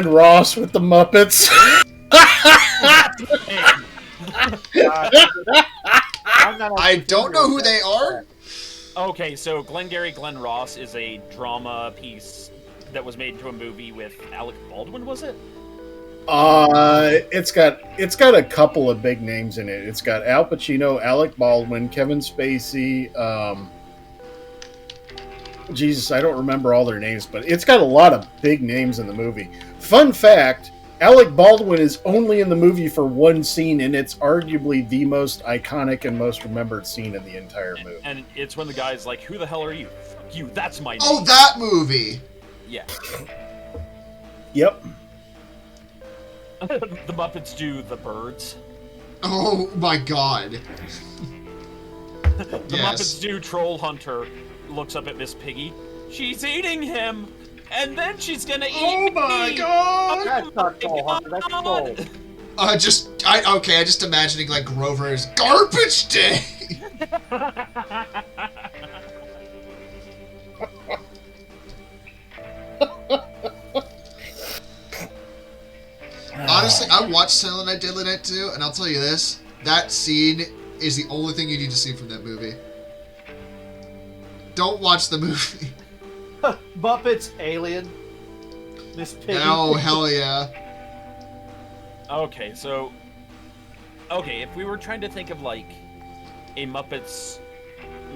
Ross with the Muppets. I don't know who they are. Okay, so Glengarry Glen Ross is a drama piece that was made into a movie with Alec Baldwin, was it? It's got a couple of big names in it. It's got Al Pacino, Alec Baldwin, Kevin Spacey. Jesus, I don't remember all their names, but it's got a lot of big names in the movie. Fun fact: Alec Baldwin is only in the movie for one scene, and it's arguably the most iconic and most remembered scene in the entire movie. And it's when the guy's like, "Who the hell are you? Fuck you, that's my name." Oh, that movie. Yeah. Yep. The Muppets do The Birds. Oh my god. The Yes. Muppets do Troll Hunter. Looks up at Miss Piggy. She's eating him, and then she's gonna eat Oh my me. god. That's not Troll Hunter, that's Troll. I just imagining like Grover's garbage day. Honestly, I watched Silent Night, Deadly Night 2, and I'll tell you this: that scene is the only thing you need to see from that movie. Don't watch the movie. Muppets, Alien, Miss Piggy. Oh, hell yeah. Okay, so... Okay, if we were trying to think of, like, a Muppets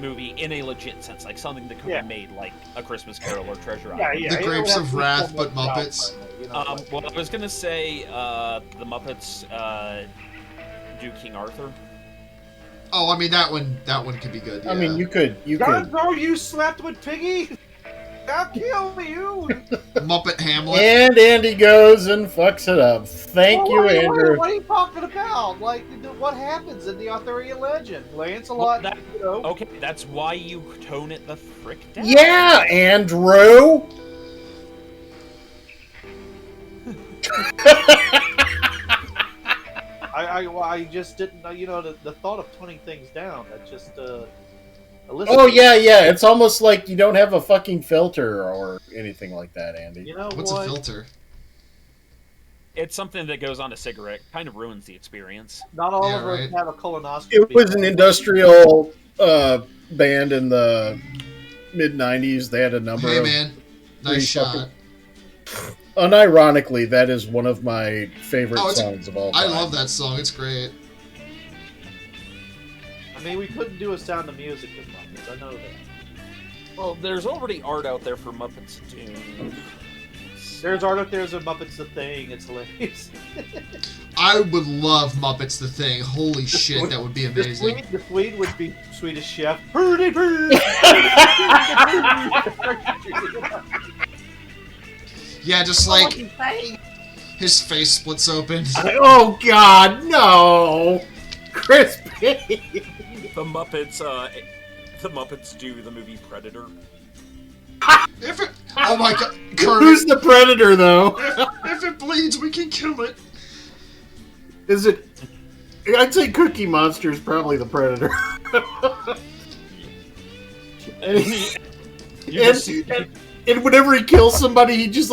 movie in a legit sense, like something that could be made like A Christmas Carol or Treasure Island. The Grapes of Wrath, but Muppets. Well, I was gonna say the Muppets do King Arthur. Oh, I mean that one could be good. Yeah. I mean, you could. Go, you slept with Piggy? I'll kill you! Muppet Hamlet. And Andy goes and fucks it up. Thank you, Andrew. What are you talking about? Like, what happens in the Arthurian legend? Lancelot, Okay, that's why you tone it the frick down. Yeah, Andrew. I just didn't know, the thought of toning things down, that just, Oh, yeah, it's almost like you don't have a fucking filter or anything like that, Andy. You know What's a filter? It's something that goes on a cigarette. Kind of ruins the experience. Not all Yeah, of us right. have a colonoscopy. It was an industrial band in the mid-90s. They had a number Hey of... man, nice shot. Unironically, that is one of my favorite songs of all time. I love that song. It's great. I mean, we couldn't do a Sound of Music with Muppets. I know that. Well, there's already art out there for Muppets to do. There's art out there. There's a Muppets the Thing. It's hilarious. I would love Muppets the Thing. Holy shit, that would be amazing. The Swede would be Swedish Chef. Yeah, just like his face splits open. Oh, God, no! Crispy! The Muppets do the movie Predator. Oh my god, Kermit. Who's the predator, though? If it bleeds, we can kill it. Is it... I'd say Cookie Monster is probably the predator. And whenever he kills somebody, he just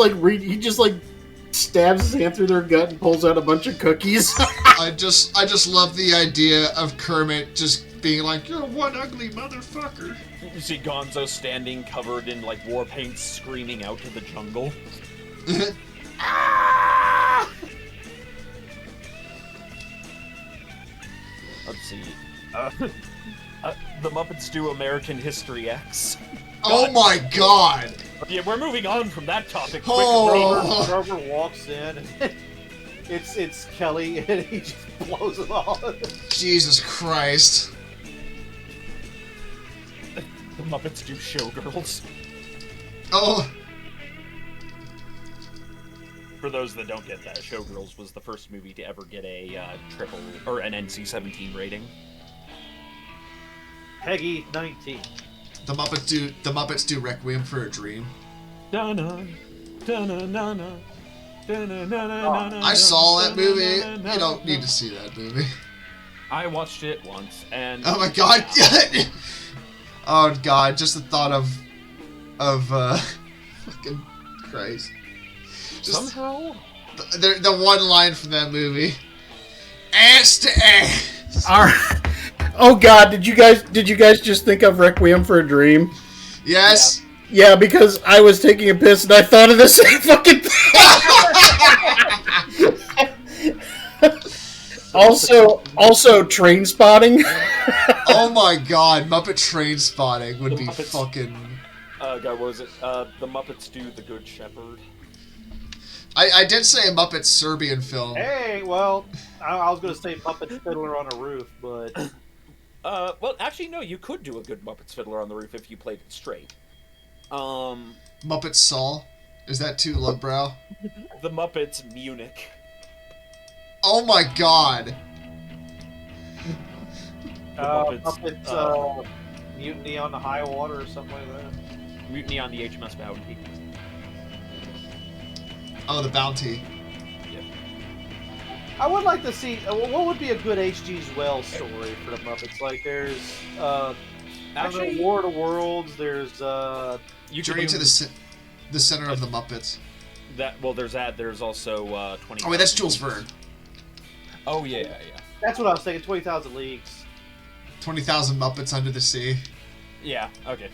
stabs his hand through their gut and pulls out a bunch of cookies. I just love the idea of Kermit just being like, "You're one ugly motherfucker." You see Gonzo standing covered in like war paint, screaming out to the jungle. Let's see. The Muppets do American History X. Oh my god! Yeah, we're moving on from that topic. Oh. Grover walks in, and it's Kelly, and he just blows it all. Jesus Christ! The Muppets do Showgirls. Oh, For those that don't get that, Showgirls was the first movie to ever get a triple or an NC-17 rating. Peggy 19. the Muppets do Requiem for a Dream. I I saw that movie. You don't need to see that movie. I watched it once, and Oh my god! Oh god! Just the thought of fucking Christ. Just somehow the one line from that movie. Ass to ass. All right. Oh God, did you guys just think of Requiem for a Dream? Yes. Yeah, because I was taking a piss and I thought of the same fucking thing. also Train Spotting. Oh my God, Muppet Train Spotting would The be Muppets. fucking. God, what was it? The Muppets do The Good Shepherd. I did say a Muppet Serbian film. Hey, well, I was going to say Muppet Fiddler on a Roof, but Well, actually, no. You could do a good Muppets Fiddler on the Roof if you played it straight. Muppet Saul. Is that too lowbrow? The Muppets Munich. Oh my God. Muppets Mutiny on the High Water or something like that. Mutiny on the HMS Bounty. Oh, the Bounty. I would like to see what would be a good H.G. Wells story for the Muppets. Like, there's Actually, War of the Worlds. There's you Journey could to do the center of the Muppets. that. Well, there's that. There's also 20. Oh wait, that's Jules Verne. Oh yeah. that's what I was thinking. 20,000 Leagues. 20,000 Muppets Under the Sea. Yeah. Okay.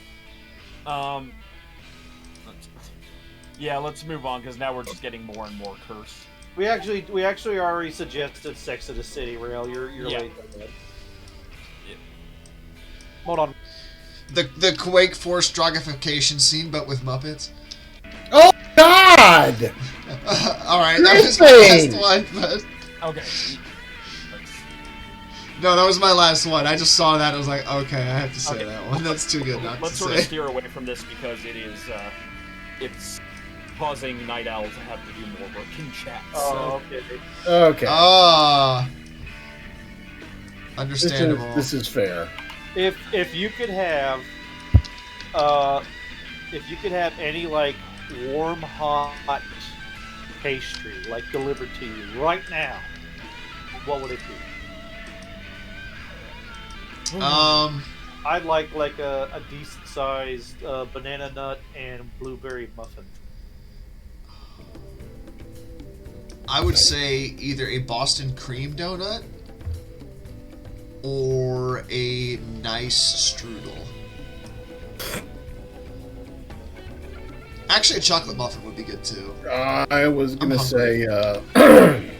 Let's move on because now we're just getting more and more cursed. We actually already suggested Sex of the City. Rail, you're Yeah. late on that. Yeah. Hold on. The Quake Force drogification scene, but with Muppets. Oh God! All right, that was my last one. But Okay. no, that was my last one. I just saw that. I was like, okay, I have to say Okay. that one. That's too good not Let's to sort of say. steer away from this because it is it's causing Night Owl to have to do more work in chat. Oh, okay. Okay. Ah, This understandable. is fair. If you could have any like warm hot pastry like delivered to you right now, what would it be? I'd like a decent sized banana nut and blueberry muffin. I would say either a Boston cream donut or a nice strudel. Actually, a chocolate muffin would be good too. I was gonna I'm say. Welcome,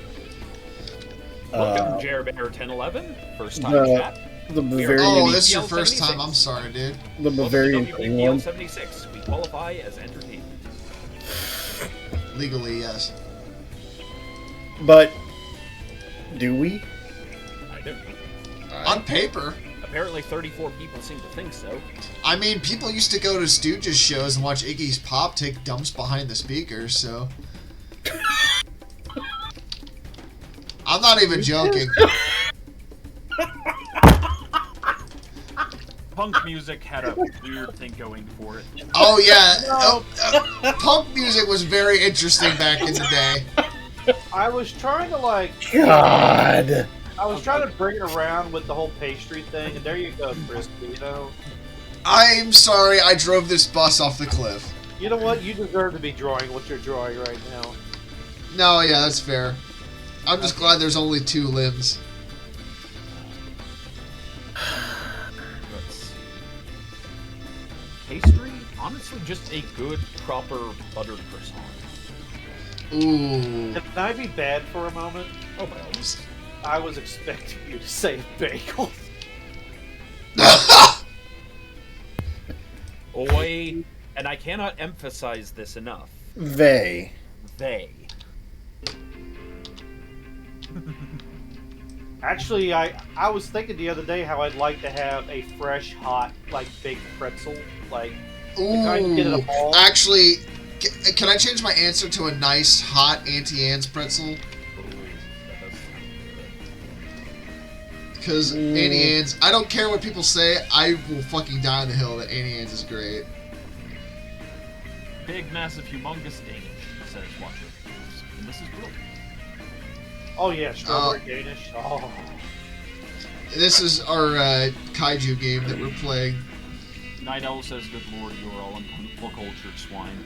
Jerbear 1011. First time the- chat. The Bavarian. Oh, this is your BPL first time. 76. I'm sorry, dude. The Bavarian Welcome to one. WPL 76. We qualify as entertainment. Legally, yes. But do we? I don't know. On paper. Apparently 34 people seem to think so. I mean, people used to go to Stooges shows and watch Iggy's Pop take dumps behind the speakers, so. I'm not even joking. Punk music had a weird thing going for it. Oh, yeah. Punk music was very interesting back in the day. I was trying to God. I was trying to bring it around with the whole pastry thing, and there you go, Crispy. I'm sorry I drove this bus off the cliff. You know what? You deserve to be drawing what you're drawing right now. No, yeah, that's fair. I'm just glad there's only 2 limbs. Let's see. Pastry? Honestly, just a good, proper buttered croissant. Ooh. Can I be bad for a moment? Oh, by all means. I was expecting you to say bagel. Oi, and I cannot emphasize this enough. They. They. Actually, I was thinking the other day how I'd like to have a fresh, hot, like, baked pretzel. Like, kind of get it a Ooh. ball. Actually, can I change my answer to a nice, hot Auntie Anne's pretzel? Because Auntie Anne's, I don't care what people say, I will fucking die on the hill that Auntie Anne's is great. Big, massive, humongous Danish, says Watcher. And this is brilliant. Oh yeah, strawberry Danish. Oh. This is our kaiju game that we're playing. Night Owl says, good lord, you are all uncultured swine.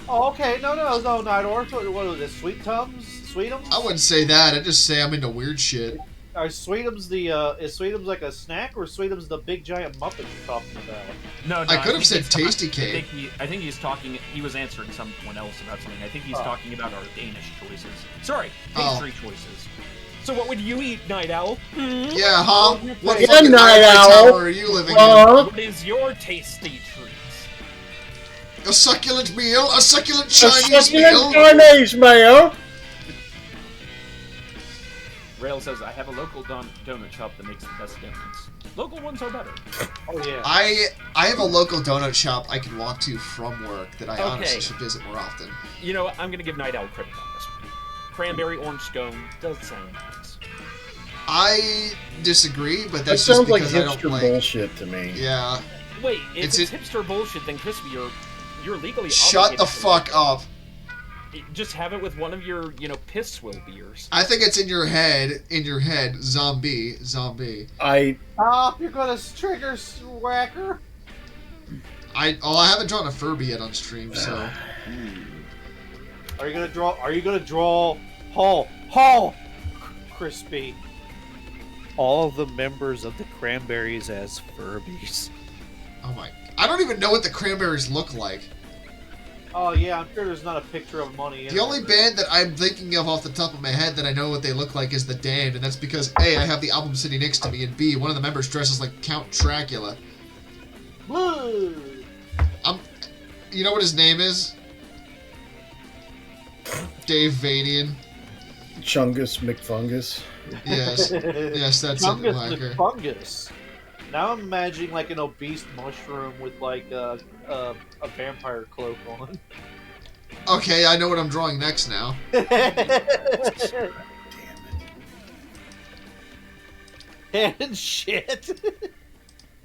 Oh, okay. No, Night Orcs. What is it? Sweet Tums? Sweetums? I wouldn't say that. I'd just say I'm into weird shit. Are Sweetums is Sweetums like a snack, or Sweetums the big giant muppet you're talking about? No, I could have think said he's tasty talking- cake. I think he's talking. He was answering someone else about something. I think he's Oh. talking about our Danish choices. Sorry, Oh. pastry choices. So what would you eat, Night Owl? Yeah, huh? What Yeah, fucking Night ivory Owl. tower are you living What is your tasty treat? in? A succulent meal? A succulent A Chinese succulent meal? Chinese meal. Rail says, I have a local donut shop that makes the best donuts. Local ones are better. Oh yeah. I have a local donut shop I can walk to from work that I honestly Okay. should visit more often. You know what? I'm going to give Night Owl credit on this one. Cranberry orange scone does sound nice. I disagree, but That that's just sounds like because I don't hipster like. bullshit to me. Yeah. Wait, if It's it's hipster bullshit, then Crispy, you're legally Shut the obligated to fuck up. just have it with one of your, piss swill beers. I think it's in your head. In your head, zombie. Stop! You're gonna trigger Whacker. I haven't drawn a Furby yet on stream, so Are you gonna draw Hall, Crispy? All of the members of the Cranberries as Furbies. oh my! I don't even know what the Cranberries look like. Oh yeah, I'm sure there's not a picture of money in The only band that I'm thinking of off the top of my head that I know what they look like is The Damned, and that's because A, I have the album sitting next to me, and B, one of the members dresses like Count Dracula. Blue. You know what his name is? Dave Vanian. Chungus McFungus. Yes. Yes, that's it, Fungus Whacker. and fungus. Now I'm imagining like an obese mushroom with like a vampire cloak on. Okay, I know what I'm drawing next now. And shit.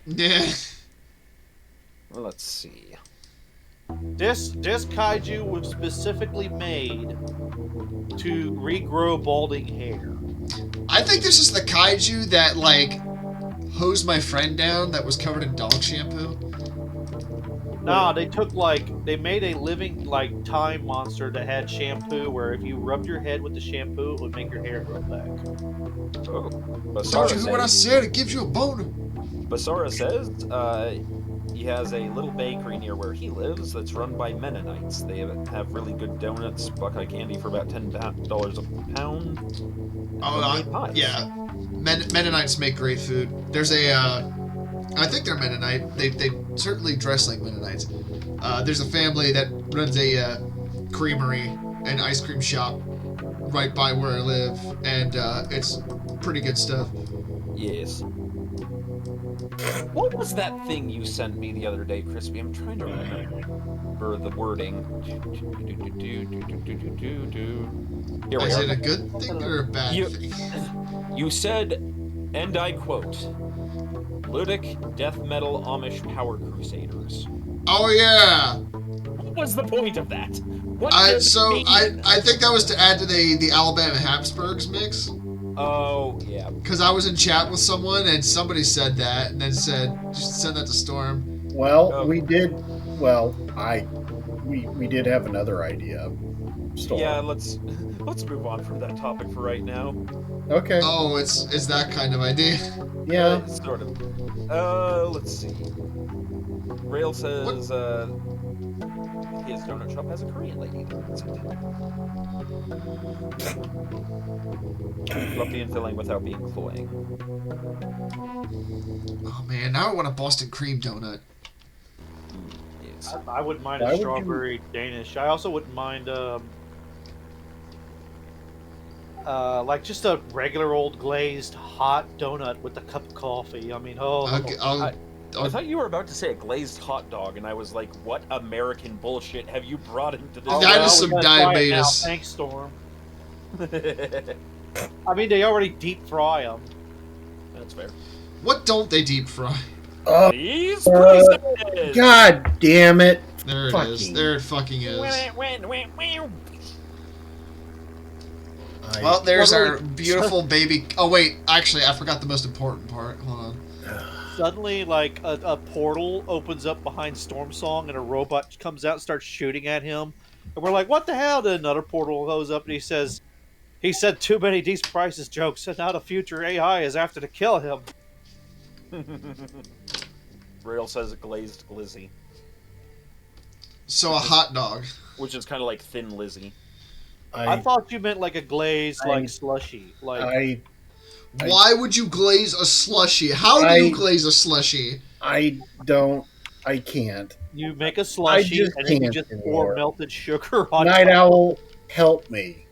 Yeah. Well, let's see. This kaiju was specifically made to regrow balding hair. I think this is the kaiju that, like, hosed my friend down that was covered in dog shampoo. Nah, they made a living like time monster that had shampoo where if you rubbed your head with the shampoo it would make your hair grow back. Oh, Told you what I said, it gives you a boner. Basara says he has a little bakery near where he lives that's run by Mennonites. They have really good donuts, Buckeye candy for about $10 a pound. Oh, homemade pies. yeah. Mennonites make great food. There's a, I think they're Mennonite. They certainly dress like Mennonites. There's a family that runs a creamery and ice cream shop right by where I live, and it's pretty good stuff. Yes. What was that thing you sent me the other day, Crispy? I'm trying to remember the wording. Here we Is are. it a good thing or a bad thing? You said, and I quote, Ludic Death Metal Amish Power Crusaders. Oh yeah. What was the point of that? What I does it mean? think that was to add to the Alabama Habsburgs mix. Oh, yeah. Because I was in chat with someone and somebody said that and then said, just send that to Storm. Well, Oh. we did. Well, we did have another idea. Storm. Yeah, let's move on from that topic for right now. Okay. Oh, it's that kind of idea. Yeah. Sort of. Let's see. Rail says, his donut shop has a Korean lady that runs it. Fluffy and filling without being cloying. Oh man, now I want a Boston cream donut. Yes. I wouldn't mind Why a would you- strawberry Danish. I also wouldn't mind like just a regular old glazed hot donut with a cup of coffee. I mean, Okay, I thought you were about to say a glazed hot dog, and I was like, what American bullshit have you brought into this? That is some we gotta try it now. diabetes. Thanks, Storm. I mean, they already deep fry them. That's fair. what don't they deep fry? Oh, These prices! God damn it! There it is. Fucking- There it fucking is. Well, Well, there's Well, our beautiful baby. Oh wait, actually, I forgot the most important part. Hold on. suddenly, like, a portal opens up behind Storm Song and a robot comes out and starts shooting at him. And we're like, what the hell? Then another portal goes up and he said too many decent prices jokes and now the future AI is after to kill him. Rail says glazed glizzy, So a hot dog. which is kind of like thin Lizzy. I thought you meant like a glazed, like, slushy. Like, Why would you glaze a slushy? How do you glaze a slushy? I can't. you make a slushy just and then you can't just anymore. pour melted sugar on Night top. Owl, help me.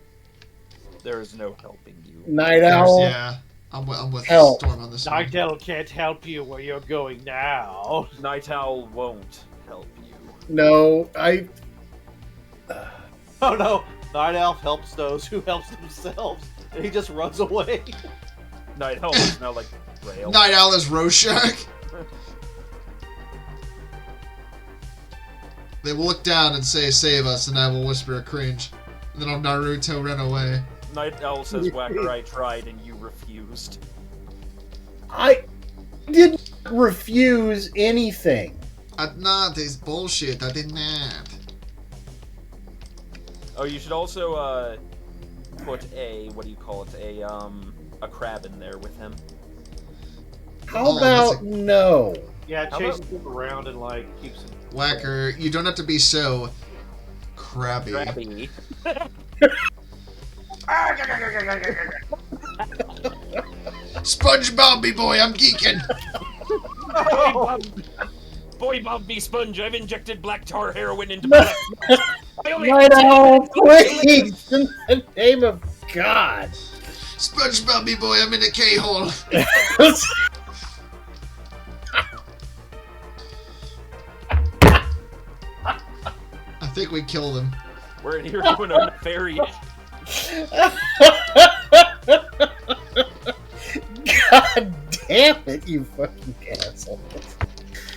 There is no helping you. Night Owl, Yeah, I'm with Help. Storm on this one. Night Owl can't help you where you're going now. Night Owl won't help you. no, Oh no, Night Owl helps those who helps themselves. And he just runs away. Night Owl is now like Rail. Night Owl is Rorschach. They will look down and say, "Save us," and I will whisper a cringe. And then I'll Naruto run away. Night Owl says, Whacker, I tried and you refused. I didn't refuse anything. Nah, this bullshit. I did not. Oh, you should also put a a crab in there with him. How Oh, that's about no? Yeah, it How chases him around and like keeps him. Whacker, you don't have to be so crabby. Crabby. SpongeBob, boy, I'm geeking. Boy, Bob B. Sponge, I've injected black tar heroin into my I only Night Owl, please! In the name of God. SpongeBob, boy, I'm in a K-hole. I think we killed him. We're in here doing a nefarious. God damn it, you fucking asshole.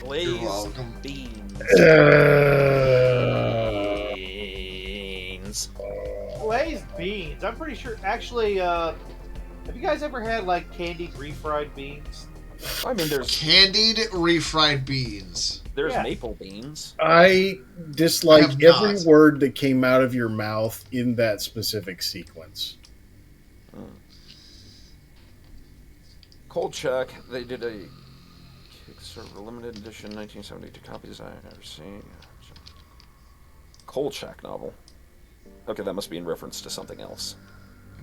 Glazed welcome. beans. Glazed beans. I'm pretty sure. Actually, have you guys ever had like candied refried beans? I mean, there's Candied refried beans. Yeah. maple beans. I I dislike have every not. word that came out of your mouth in that specific sequence. Cold Check, they did a Kickstarter limited edition 1972 copies I've never seen. Cold Check novel. Okay, that must be in reference to something else.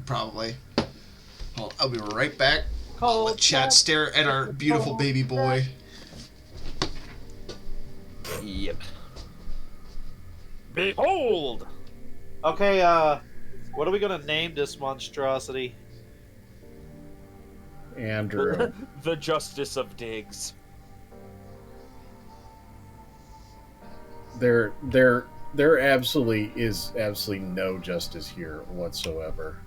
Probably. Hold, I'll be right back. Cold Let chat Check. stare at our beautiful baby boy. Yep. Behold! Okay, what are we gonna name this monstrosity? Andrew. The Justice of Diggs. there absolutely is absolutely no justice here whatsoever.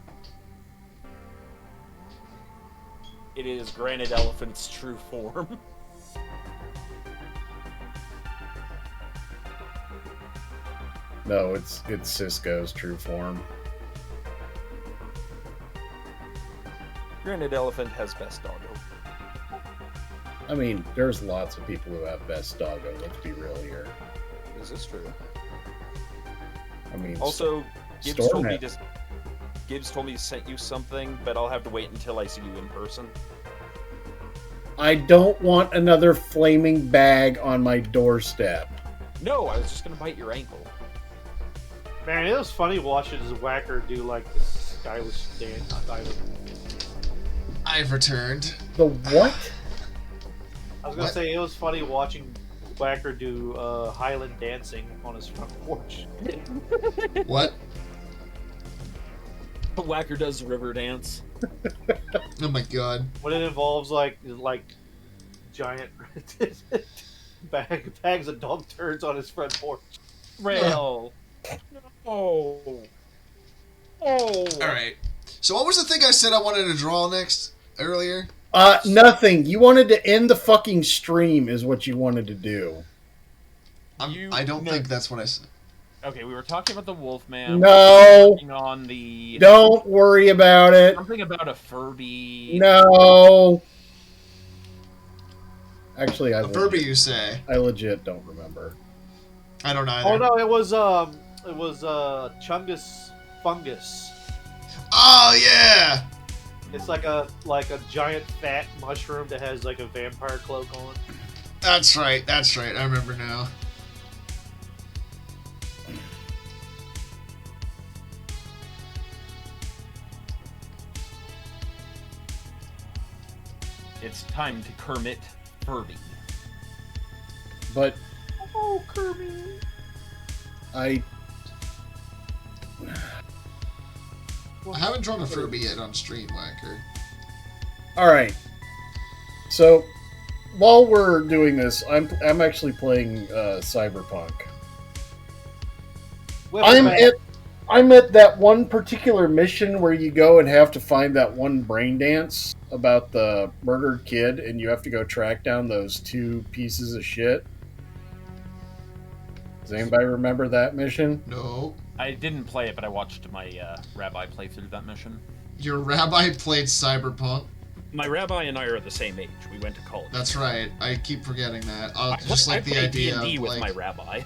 It is Granite Elephant's true form. No, it's Cisco's true form. Granite Elephant has best doggo. I mean, there's lots of people who have best doggo, let's be real here. Is this true? I mean, Also, Gibbs Storm told me had- to send you something, but I'll have to wait until I see you in person. I don't want another flaming bag on my doorstep. No, I was just gonna bite your ankle. Man, it was funny watching this Whacker do like the stylish dance. I've returned. The what? I was gonna What? say it was funny watching Whacker do Highland dancing on his front porch. What? Whacker does river dance. Oh my god. When it involves like giant bags of dog turds on his front porch. Rail. No. Oh. Alright. So what was the thing I said I wanted to draw next earlier? Nothing. You wanted to end the fucking stream is what you wanted to do. I don't think that's what I said. Okay, we were talking about the Wolfman. No. Working on the Don't worry about it. something about a Furby. No. Actually, A Furby, you say? I legit don't remember. I don't either. Oh no, it was Chungus Fungus. Oh yeah. It's like a giant fat mushroom that has like a vampire cloak on. That's right. That's right. I remember now. It's time to Kermit Furby. But Oh, Kirby. I I haven't drawn a Furby yet on stream, Whacker. all right. So while we're doing this, I'm actually playing Cyberpunk. I'm at that one particular mission where you go and have to find that one brain dance about the murdered kid, and you have to go track down those two pieces of shit. Does anybody remember that mission? No. I didn't play it, but I watched my rabbi play through that mission. Your rabbi played Cyberpunk. My rabbi and I are the same age. We went to college. That's right. I keep forgetting that. I The played idea D&D of with like, my rabbi.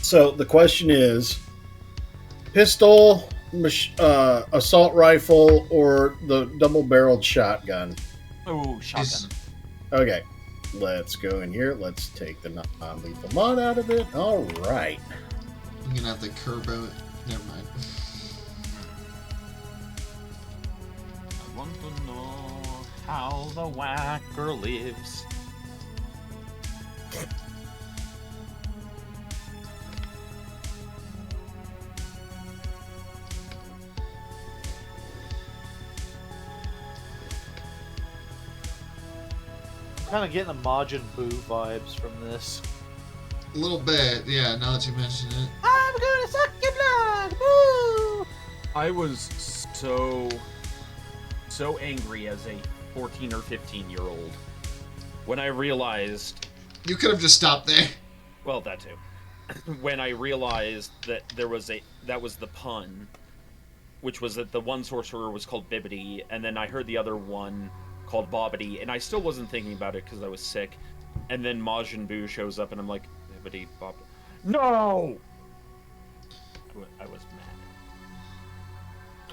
So the question is, pistol, assault rifle, or the double-barreled shotgun? Oh, shotgun. Okay, let's go in here. Let's take the non-lethal mod out of it. All right. I'm gonna have the curbo. Never mind. I want to know how the whacker lives. I'm kind of getting the Majin Buu vibes from this. A little bit, yeah. Now that you mention it. I'm gonna suck your blood. Woo! I was so angry as a 14 or 15-year-old when I realized, You could have just stopped there. well, that too. When I realized that that was the pun, which was that the one sorcerer was called Bibbidi, and then I heard the other one called Bobbidi, and I still wasn't thinking about it because I was sick. And then Majin Buu shows up, and I'm like, Bibbidi Bob. No! I was mad.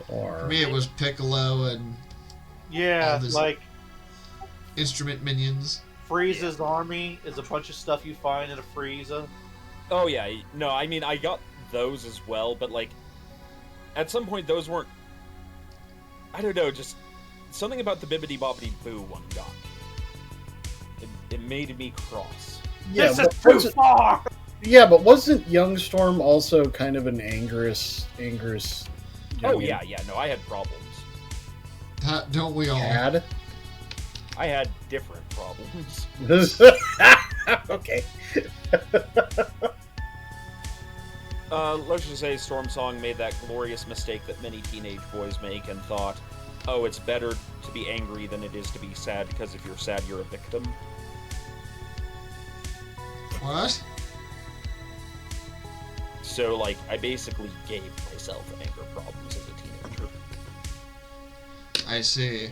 For me, it was Piccolo and Yeah, all this- like instrument minions. Frieza's army is a bunch of stuff you find in a Frieza. Oh yeah, no, I mean I got those as well, but like at some point those weren't. I don't know, just something about the Bibbidi Bobbidi Boo one got me. It made me cross. Yeah, This but is too wasn't- far. Yeah, but wasn't Youngstorm also kind of an angorous? Oh yeah, no, I had problems. Don't we all? Had? I had different problems. Okay. Let's just say Storm Song made that glorious mistake that many teenage boys make and thought, oh, it's better to be angry than it is to be sad, because if you're sad, you're a victim. What? So, like, I basically gave myself anger problems as a teenager. I see.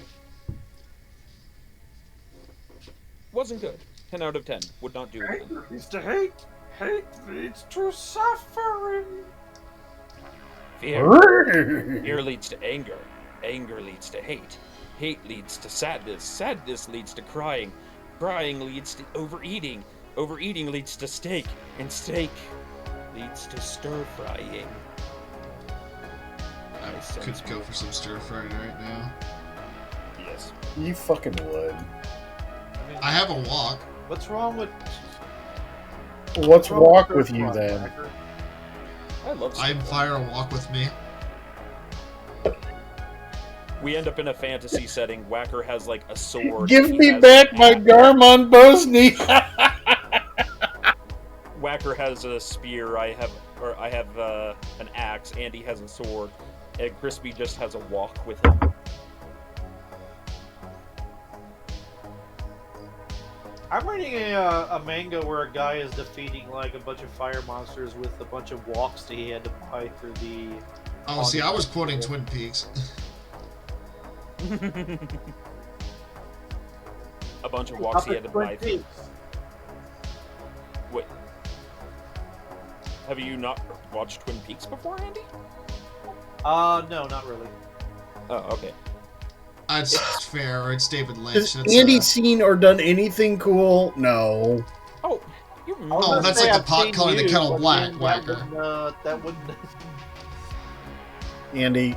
Wasn't good. 10 out of 10. Would not do it. Anger leads to hate. Hate leads to suffering. Fear. Fear leads to anger. Anger leads to hate. Hate leads to sadness. Sadness leads to crying. Crying leads to overeating. Overeating leads to steak. And steak leads to stir-frying. I could go for some stir fry right now. Yes. You fucking would. I mean, I have a walk. what's wrong with? What's wrong walk Stir with you Fry, then? Whacker? I love I'm fire a walk with me. We end up in a fantasy setting. Whacker has, like, a sword. Give He me has back an my axe. Garmon Bosni. Whacker has a spear. I have an axe. Andy has a sword. And Crispy just has a walk with him. I'm reading a manga where a guy is defeating like a bunch of fire monsters with a bunch of walks that he had to buy through the. Oh, see, I was quoting Twin Peaks. bunch of Up walks he at had to Twin buy through. Peaks. Wait. Have you not watched Twin Peaks before, Andy? No, not really. Oh, okay. That's fair. It's David Lynch. Has That's, Andy seen or done anything cool? No. Oh, you I was Oh, gonna that's say like the I've pot seen calling the you, kettle but black, then Whacker. That wouldn't. Andy,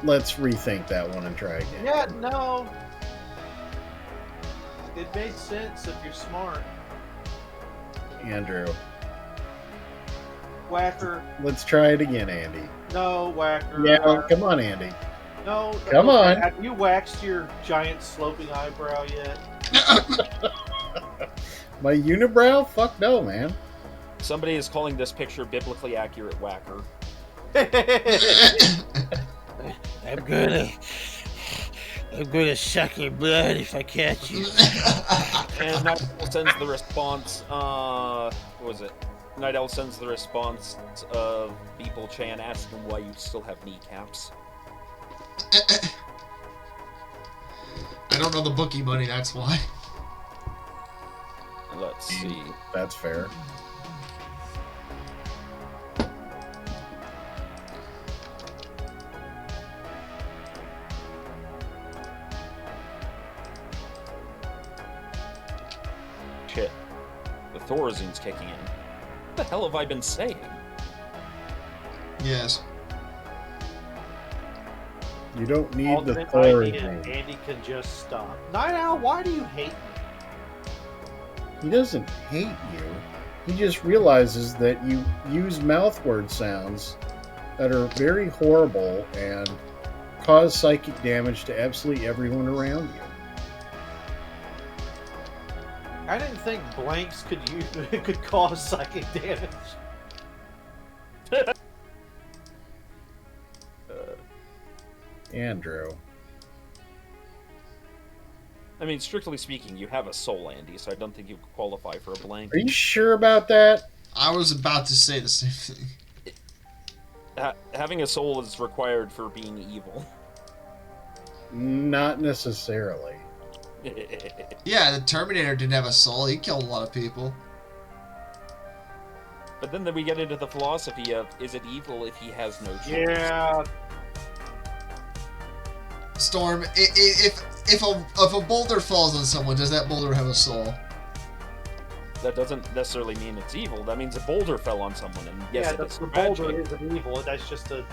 let's rethink that one and try again. Yeah, no. It made sense if you're smart. Andrew, Whacker. let's try it again, Andy. No, Whacker. Yeah, come on, Andy. No. Come on. Have you waxed your giant sloping eyebrow yet? My unibrow? Fuck no, man. Somebody is calling this picture biblically accurate, Whacker. I'm gonna suck your blood if I catch you. And Night Owl sends the response, what was it? Night Owl sends the response of Beeple Chan asking why you still have kneecaps. I don't know the bookie money, that's why. Let's see. That's fair. Shit. The Thorazine's kicking in. What the hell have I been saying? Yes. You don't need the Alternate Thor idea. thing. Andy can just stop. Night Owl, why do you hate me? He doesn't hate you. He just realizes that you use mouth word sounds that are very horrible and cause psychic damage to absolutely everyone around you. I didn't think blanks could cause psychic damage. Andrew. I mean, strictly speaking, you have a soul, Andy, so I don't think you qualify for a blank. Are you sure about that? I was about to say the same thing. Having a soul is required for being evil. Not necessarily. Yeah, the Terminator didn't have a soul. He killed a lot of people. But then we get into the philosophy of, is it evil if he has no choice? Yeah, Storm, if a boulder falls on someone, does that boulder have a soul? That doesn't necessarily mean it's evil. That means a boulder fell on someone, and yes, yeah. it is The tragic. boulder isn't evil. That's just a,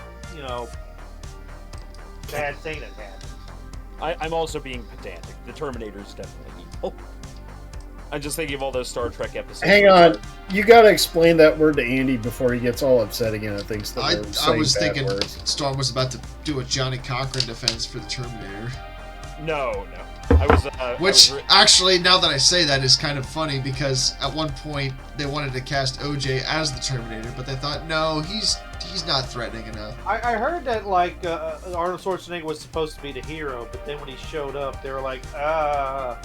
bad thing that happened. I'm also being pedantic. The Terminator's definitely evil. I'm just thinking of all those Star Trek episodes. Hang on. You gotta explain that word to Andy before he gets all upset again and thinks that we're I saying was bad thinking words. Storm was about to do a Johnny Cochran defense for the Terminator. No. I was. Which, actually, now that I say that, is kind of funny because at one point they wanted to cast OJ as the Terminator, but they thought, no, he's not threatening enough. I heard that Arnold Schwarzenegger was supposed to be the hero, but then when he showed up, they were like, That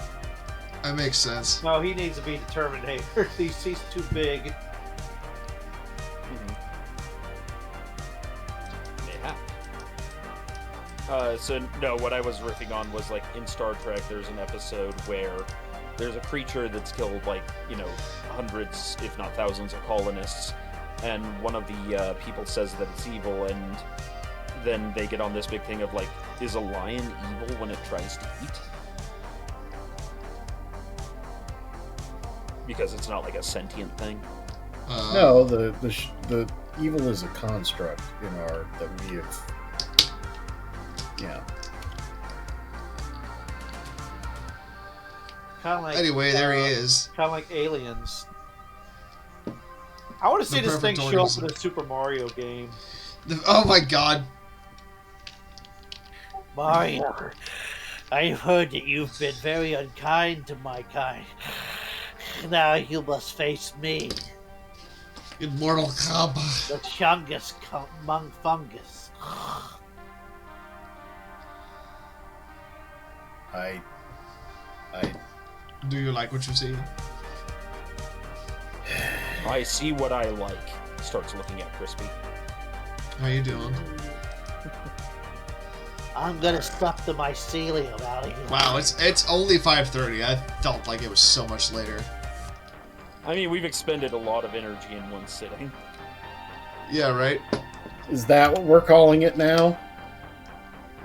makes sense. no, he needs to be the Terminator. he's too big. Yeah. So no, what I was riffing on was like in Star Trek, there's an episode where there's a creature that's killed hundreds, if not thousands, of colonists, and one of the people says that it's evil, and then they get on this big thing of is a lion evil when it tries to eat? Because it's not like a sentient thing. No, the evil is a construct in our that we have. Yeah. Kind of like. Anyway, there he is. Kind of like aliens. I want to see The this thing perfect show up organism. in a Super Mario game. Oh my god. Mario, I've heard that you've been very unkind to my kind. Now you must face me, In Mortal Kombat. the Chungus among fungus. I Do you like what you see? I see what I like. Starts looking at Crispy. How you doing? I'm gonna suck the mycelium out of you. Wow, it's only 5:30. I felt like it was so much later. I mean, we've expended a lot of energy in one sitting. Yeah, right? Is that what we're calling it now?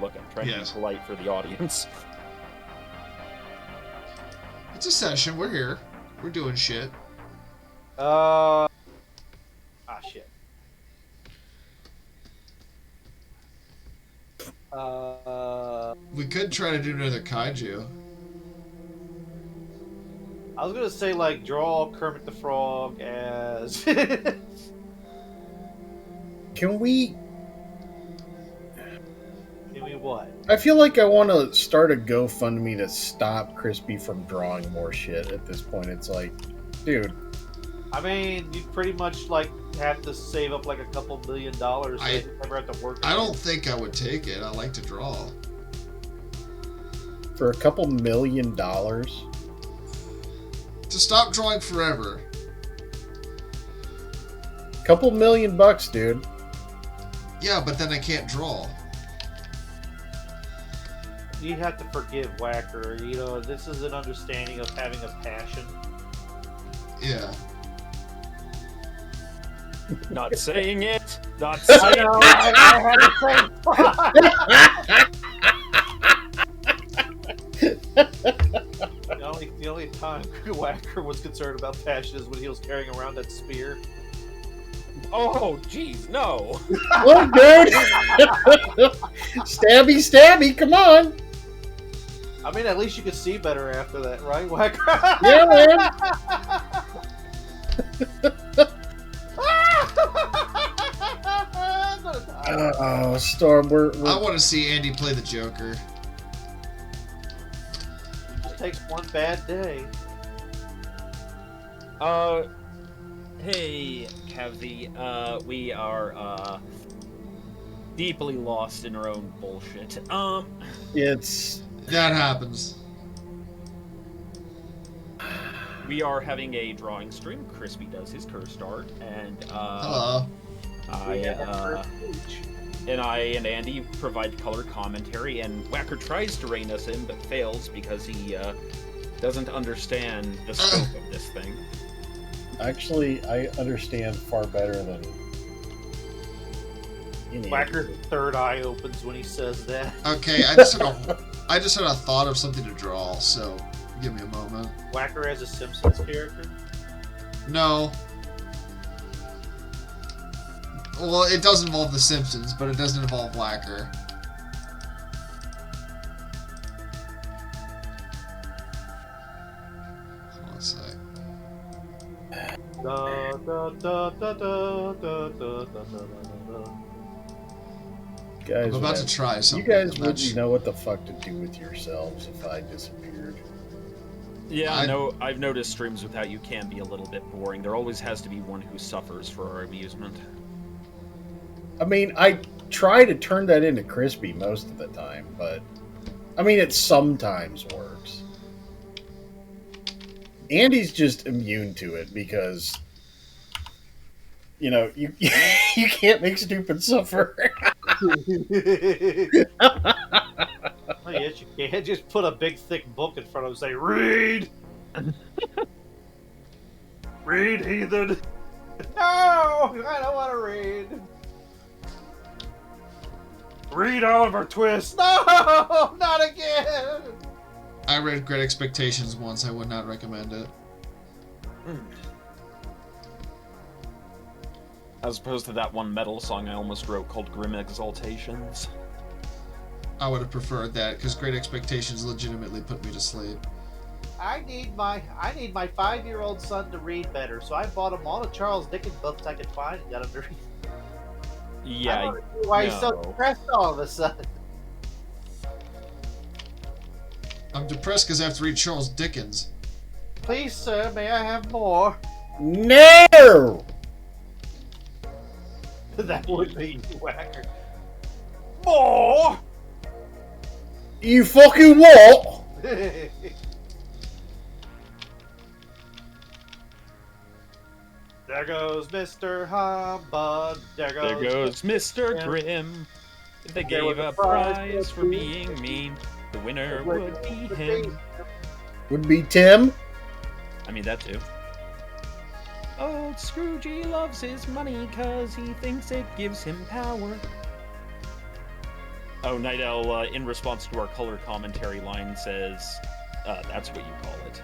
Look, I'm trying Yes. to be polite for the audience. It's a session. We're here. We're doing shit. Shit. We could try to do another kaiju. I was gonna say like draw Kermit the Frog as. Can we? Give me what? I feel like I want to start a GoFundMe to stop Krispy from drawing more shit at this point. It's like, dude. I mean, you pretty much like have to save up like a couple $1 million. So I- you never have to work. I don't think I would take it. I like to draw. For a couple $1 million? To stop drawing forever. Couple $1 million, dude. Yeah, but then I can't draw. You have to forgive Whacker. You know, this is an understanding of having a passion. Yeah. Not saying it. Not saying I know. I had the same. The only time Whacker was concerned about passion is when he was carrying around that spear. Oh, jeez, no. Look, dude. Stabby, stabby. Come on. I mean, at least you could see better after that, right, Whacker? Yeah, man. Oh, Storm, I want to see Andy play the Joker. It takes one bad day. Hey, Kevy, we are, deeply lost in our own bullshit. It's That happens. We are having a drawing stream. Crispy does his cursed art, and, Hello. I and Andy provide color commentary, and Whacker tries to rein us in, but fails because he doesn't understand the scope of this thing. actually, I understand far better than any. Whacker's third eye opens when he says that. Okay, I just had a thought of something to draw, so give me a moment. Whacker as a Simpsons character. No. Well, it does involve The Simpsons, but it doesn't involve Whacker. Hold on a sec. Da, da, da, da, da, da, da, da, da, da. Guys, I'm about would to try you something. guys I'm not wouldn't sh- know what the fuck to do with yourselves if I disappeared. Yeah, I- no, I've noticed streams without you can be a little bit boring. There always has to be one who suffers for our amusement. I mean, I try to turn that into Crispy most of the time, but I mean, it sometimes works. Andy's just immune to it because, you know, you you can't make stupid suffer. Oh, yes, you can. Just put a big, thick book in front of him and say, "Read! Read, heathen!" No! I don't want to read. Read Oliver Twist! No! Not again! I read Great Expectations once. I would not recommend it. As opposed to that one metal song I almost wrote called Grim Exaltations. I would have preferred that because Great Expectations legitimately put me to sleep. I need my 5-year-old son to read better, so I bought him all the Charles Dickens books I could find and got him to read. I Yeah, don't know why he's so no. depressed all of a sudden. I'm depressed because I have to read Charles Dickens. Please, sir, may I have more? No! That would be Whacker. More! You fucking what? There goes Mr. Humbug. There There goes Mr. Yeah. Grimm. If they there was gave a a prize prize for for being mean, the winner would be him. Would be Tim. I mean, that too. Oh, Scroogey loves his money because he thinks it gives him power. Oh, Night Owl, in response to our color commentary line, says, that's what you call it.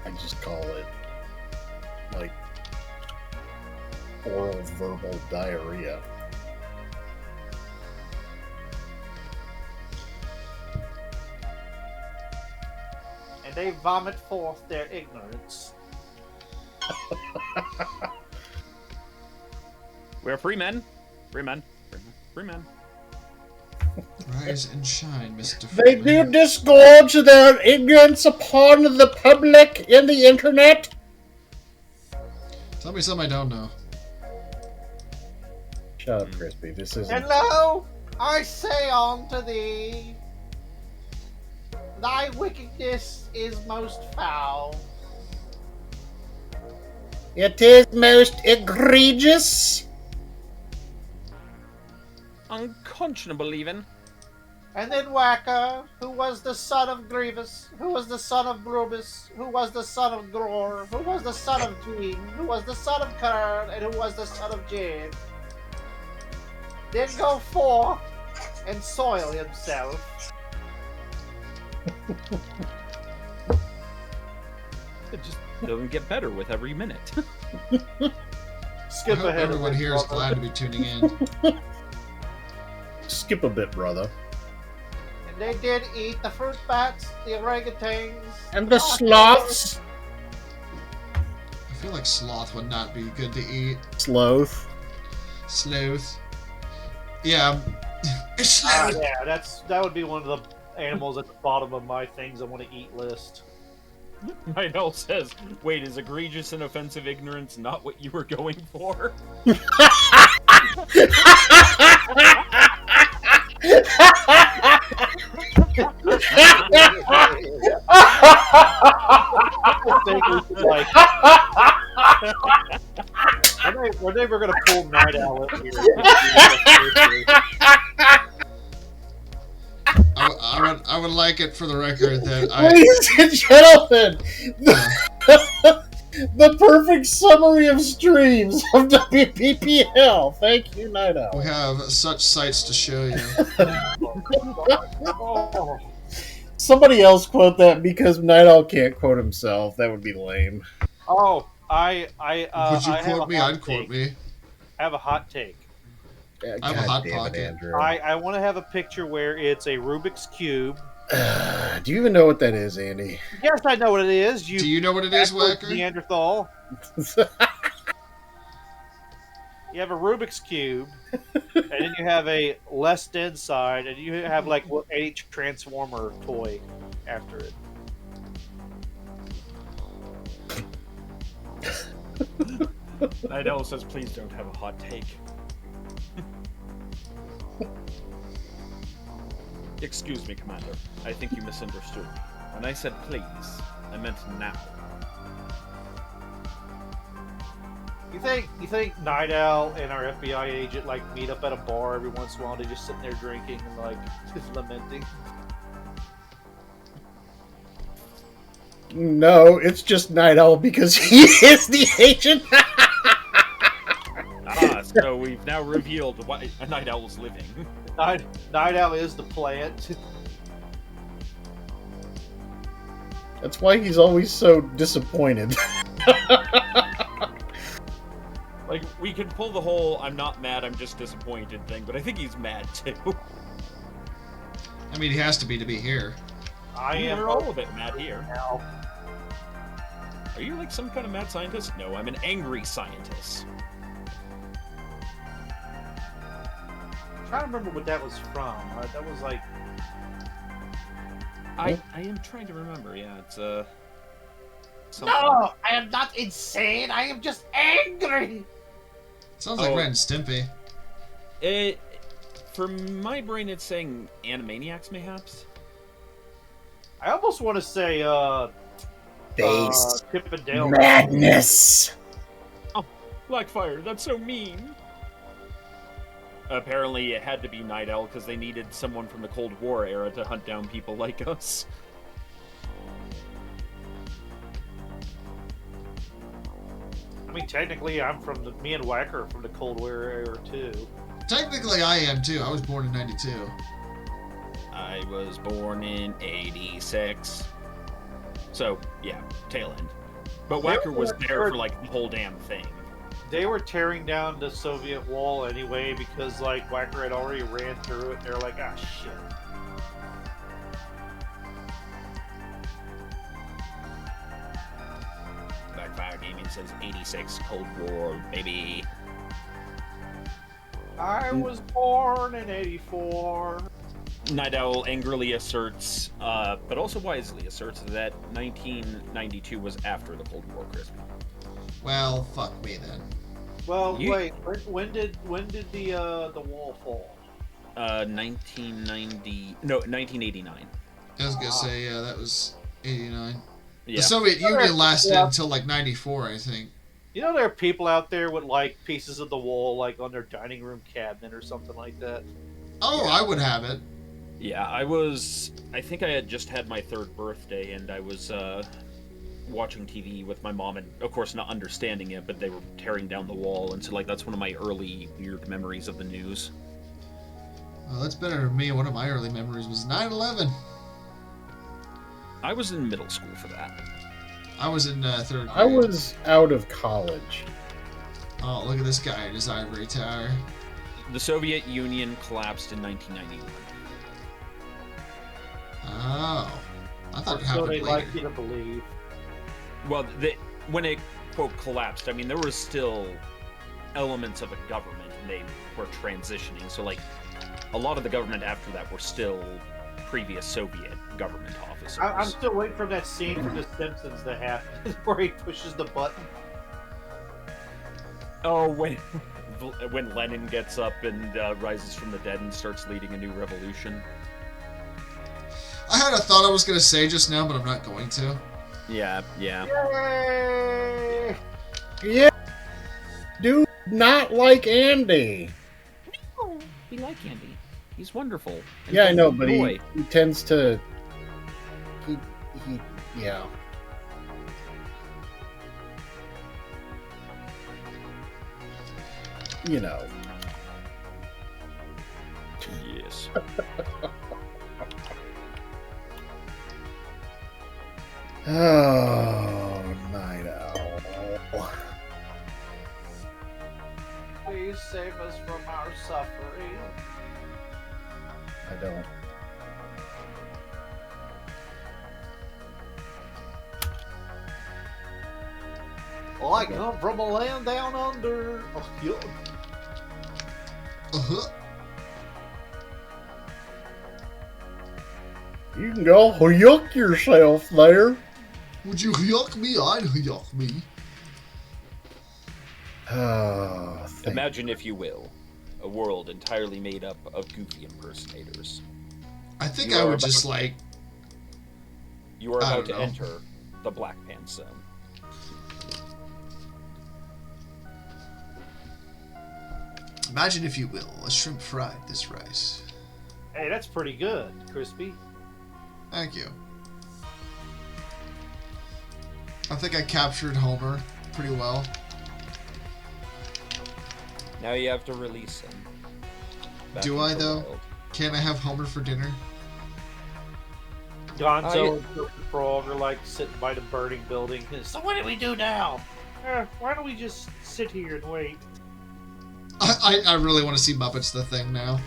I just call it, like, oral verbal diarrhea. And they vomit forth their ignorance. We're free men. Free men. Free men. Rise and shine, Mr. They do Freeman. disgorge their ignorance upon the public in the internet. Tell me something I don't know. Shut up, Crispy. This isn't. Hello, I say unto thee, thy wickedness is most foul. It is most egregious. Unconscionable, even. And then Whacker, who was the son of Grievous, who was the son of Grubus, who was the son of Gror, who was the son of Jean, who was the son of Kern, and who was the son of Jane, then go forth and soil himself. It just doesn't get better with every minute. I Skip hope ahead. everyone here is glad to be tuning in. Skip a bit, brother. And they did eat the fruit bats, the orangutans, And the sloths. I feel like sloth would not be good to eat. Sloth. Sloth. Yeah. Sloth. Yeah, that would be one of the animals at the bottom of my things I want to eat list. Night Owl says, wait, is egregious and offensive ignorance not what you were going for? Like, when they were gonna pull Night Owl up here. I would like it for the record that Ladies and gentlemen, the perfect summary of streams of WPPL. Thank you, Night we Owl. have such sights to show you. Oh, Somebody else quote that because Night Owl can't quote himself. That would be lame. oh, Would you I have quote a me? hot I'd quote take. me. I have a hot take. I have a hot pocket. Andrew. I want to have a picture where it's a Rubik's Cube. Do you even know what that is, Andy? Yes, I know what it is. Do you know what it is, backwards Whacker? Neanderthal. You have a Rubik's Cube, and then you have a less dead side, and you have like each Transformer toy after it. Night Owl says, please don't have a hot take. Excuse me, Commander. I think you misunderstood. When I said please, I meant now. You think Night Owl and our FBI agent like meet up at a bar every once in a while? They just sitting there drinking and like just lamenting. No, it's just Night Owl because he is the agent. So we've now revealed why a Night Owl's living. Night Owl is the plant. That's why he's always so disappointed. Like, we could pull the whole I'm not mad, I'm just disappointed thing, but I think he's mad too. I mean, he has to be here. I am We're all a bit mad here. now. Are you like some kind of mad scientist? No, I'm an angry scientist. I'm trying to remember what that was from. That was like I am trying to remember, yeah, it's something. No, I am not insane. I am just angry. Sounds like Oh. Ren and Stimpy. For my brain, it's saying Animaniacs, mayhaps. I almost want to say Face Chip and Dale. madness. Blackfire, that's so mean. Apparently, it had to be Night Owl because they needed someone from the Cold War era to hunt down people like us. I mean, technically, me and Whacker are from the Cold War era too. Technically, I am too. I was born in '92. I was born in '86. So, yeah, tail end. But Whacker was there for, like, the whole damn thing. They were tearing down the Soviet wall anyway because, like, Whacker had already ran through it. They're like, ah, shit. Backfire Gaming says 86 Cold War, baby. I was born in '84. Night Owl angrily asserts, but also wisely asserts, that 1992 was after the Cold War, Crispy. Well, fuck me then. Well, You- wait. When did the wall fall? 1989. I was gonna say, yeah, that was '89. Yeah. The Soviet Union lasted until like '94, I think. You know, there are people out there with like pieces of the wall, like on their dining room cabinet or something like that. Oh, I would have it. Yeah, I think I had just had my 3rd birthday, and I was watching TV with my mom, and of course not understanding it, but they were tearing down the wall, and so, like, that's one of my early weird memories of the news. Well, that's better than me. One of my early memories was 9/11. I was in middle school for that. I was in 3rd grade. I was out of college. Oh, look at this guy in his ivory tower. The Soviet Union collapsed in 1991. Oh. I thought it So happened they later. like you to believe. Well, when it, quote, collapsed, I mean, there were still elements of a government, and they were transitioning. So, like, a lot of the government after that were still previous Soviet government officers. I'm still waiting for that scene from The Simpsons that happens where he pushes the button. Oh, when Lenin gets up and rises from the dead and starts leading a new revolution. I had a thought I was going to say just now, but I'm not going to. Yeah. Yay! Yeah. Do not like Andy. No, we like Andy. He's wonderful. And Yeah, I know, he's a but boy. he tends to. He, yeah. You know. Yes. Oh, Night Owl. Please save us from our suffering. I don't. Well, I come from a land down under. Oh, yuck. Uh-huh. You can go yuck yourself there. Would you yuck me? I'd yuck me. Oh, Imagine, if you will, a world entirely made up of Goofy impersonators. I think You I are would about- just like... You are I about to don't know. enter the Black Pants Zone. Imagine, if you will, a shrimp fried this rice. Hey, that's pretty good, Crispy. Thank you. I think I captured Homer pretty well. Now you have to release him. back Do I, into the though? world. Can't I have Homer for dinner? Gonzo and the Frog are like sitting by the burning building. So what do we do now? Why don't we just sit here and wait? I really want to see Muppets the Thing now.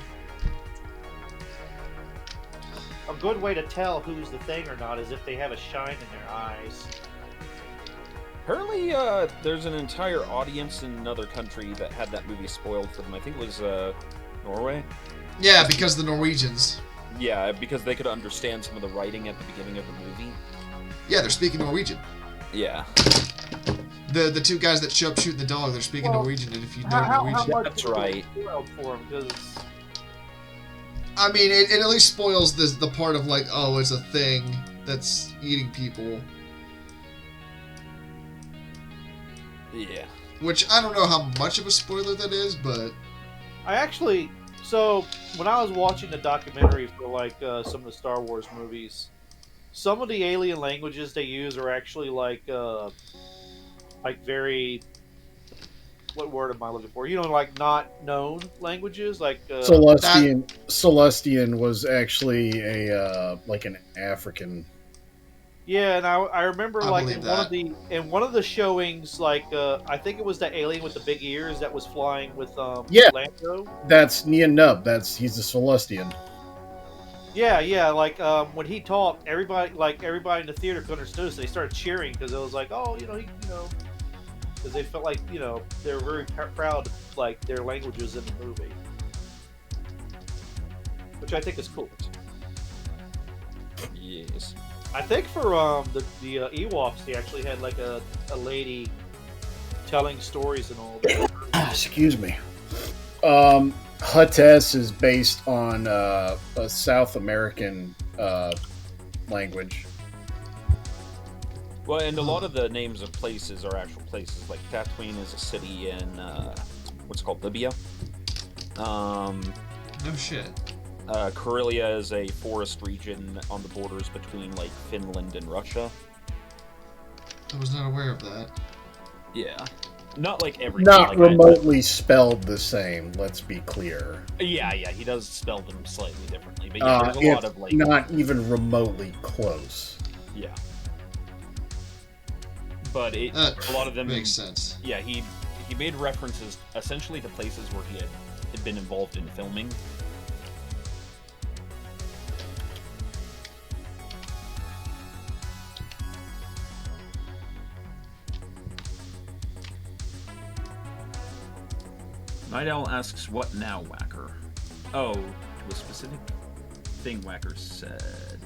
A good way to tell who's the thing or not is if they have a shine in their eyes. Apparently, there's an entire audience in another country that had that movie spoiled for them. I think it was Norway. Yeah, because the Norwegians. Yeah, because they could understand some of the writing at the beginning of the movie. Yeah, they're speaking Norwegian. Yeah. The two guys that show up shooting the dog, they're speaking Well, Norwegian, and if you know How Norwegian... much That's was it right. spoiled for them? Because I mean, it at least spoils the part of, like, oh, it's a thing that's eating people. Yeah. Which I don't know how much of a spoiler that is, but So when I was watching the documentary for like some of the Star Wars movies, some of the alien languages they use are actually like very, what word am I looking for? Like not known languages, like Celestian was actually a like an African. yeah. And I remember I like believe in one of the showings, like I think it was the alien with the big ears that was flying with Yeah. Lando. That's Nien Nub. He's a Celestian. Yeah. Like when he talked, everybody in the theater could understood, so they started cheering because it was like, oh, because they felt like they were very proud of like their languages in the movie, which I think is cool. Yes. I think for the Ewoks, they actually had like a lady telling stories and all that. Excuse me. Huttes is based on a South American language. Well, and a lot of the names of places are actual places. Like Tatooine is a city in what's called Libya. no shit. Karelia is a forest region on the borders between like Finland and Russia. I was not aware of that. Yeah, not like every. Not like remotely spelled the same. Let's be clear. Yeah, he does spell them slightly differently, but yeah, there's a lot of like not even remotely close. Yeah. But a lot of them makes sense. Yeah, he made references essentially to places where he had been involved in filming. Night Owl asks, "What now, Whacker?" Oh, to a specific thing Whacker said.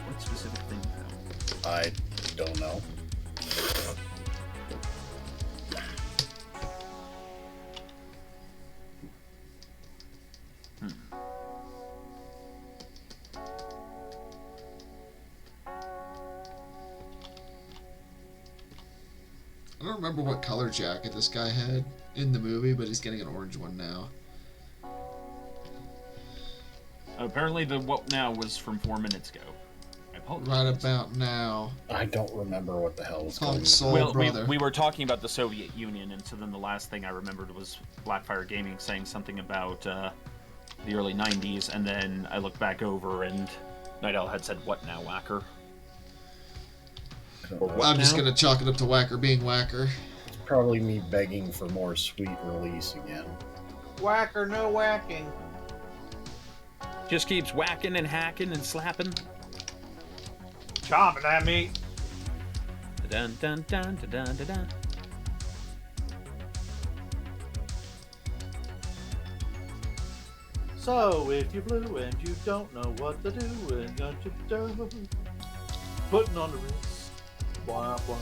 What specific thing now? I don't know. I don't remember what color jacket this guy had in the movie, but he's getting an orange one now. Apparently the what now was from 4 minutes ago. I apologize. Right about now. I don't remember what the hell was going Called on. Soul Well, Brother. we were talking about the Soviet Union, and so then the last thing I remembered was Blackfire Gaming saying something about the early 90s, and then I looked back over, and Night Owl had said, "What now, Whacker?" I'm just gonna chalk it up to Whacker being Whacker. It's probably me begging for more sweet release again. Whacker, no whacking. Just keeps whacking and hacking and slapping. Chomping at me. Dun dun dun dun dun dun dun. So if you're blue and you don't know what to do, and got your dough putting on the wrist, blah blah.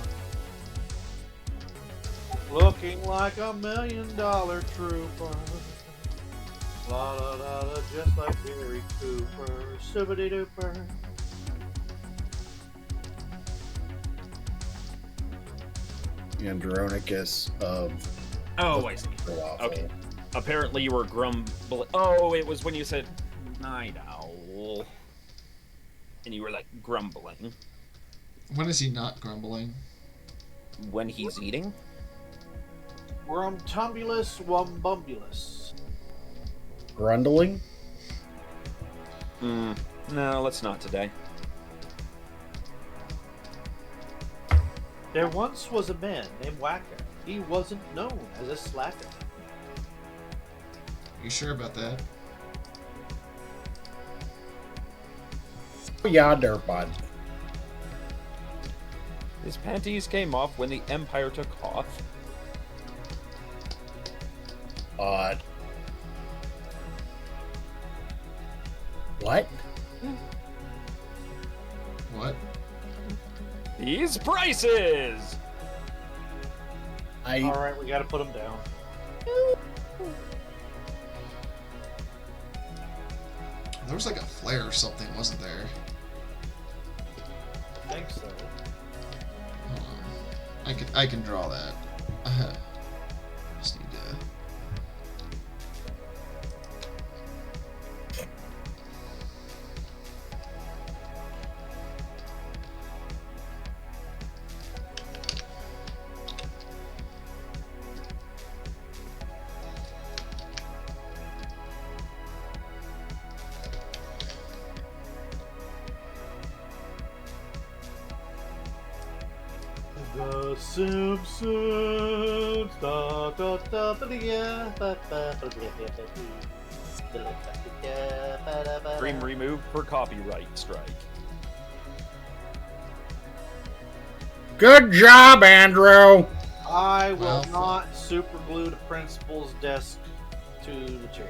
Looking like $1 million trooper. La la la la, just like Gary Cooper. Sibbity dooper. Andronicus of Oh, I see. Waffle. Okay. Apparently you were grumbling. Oh, it was when you said Night Owl. And you were like grumbling. When is he not grumbling? When he's eating? Grumtumbulus wumbumbulus. Grundling? No, let's not today. There once was a man named Whacker. He wasn't known as a slacker. You sure about that? Yeah, Dirtbud. His panties came off when the Empire took off. What? What? These prices! Alright, we gotta put him down. There was like a flare or something, wasn't there? I think so. Hold on. I can draw that. Just need to. The Simpsons. Da, da, da, ba, da, ba, ba, ba, Stream removed for copyright strike. Good job, Andrew. I will Well, not super glue the principal's desk to the chair.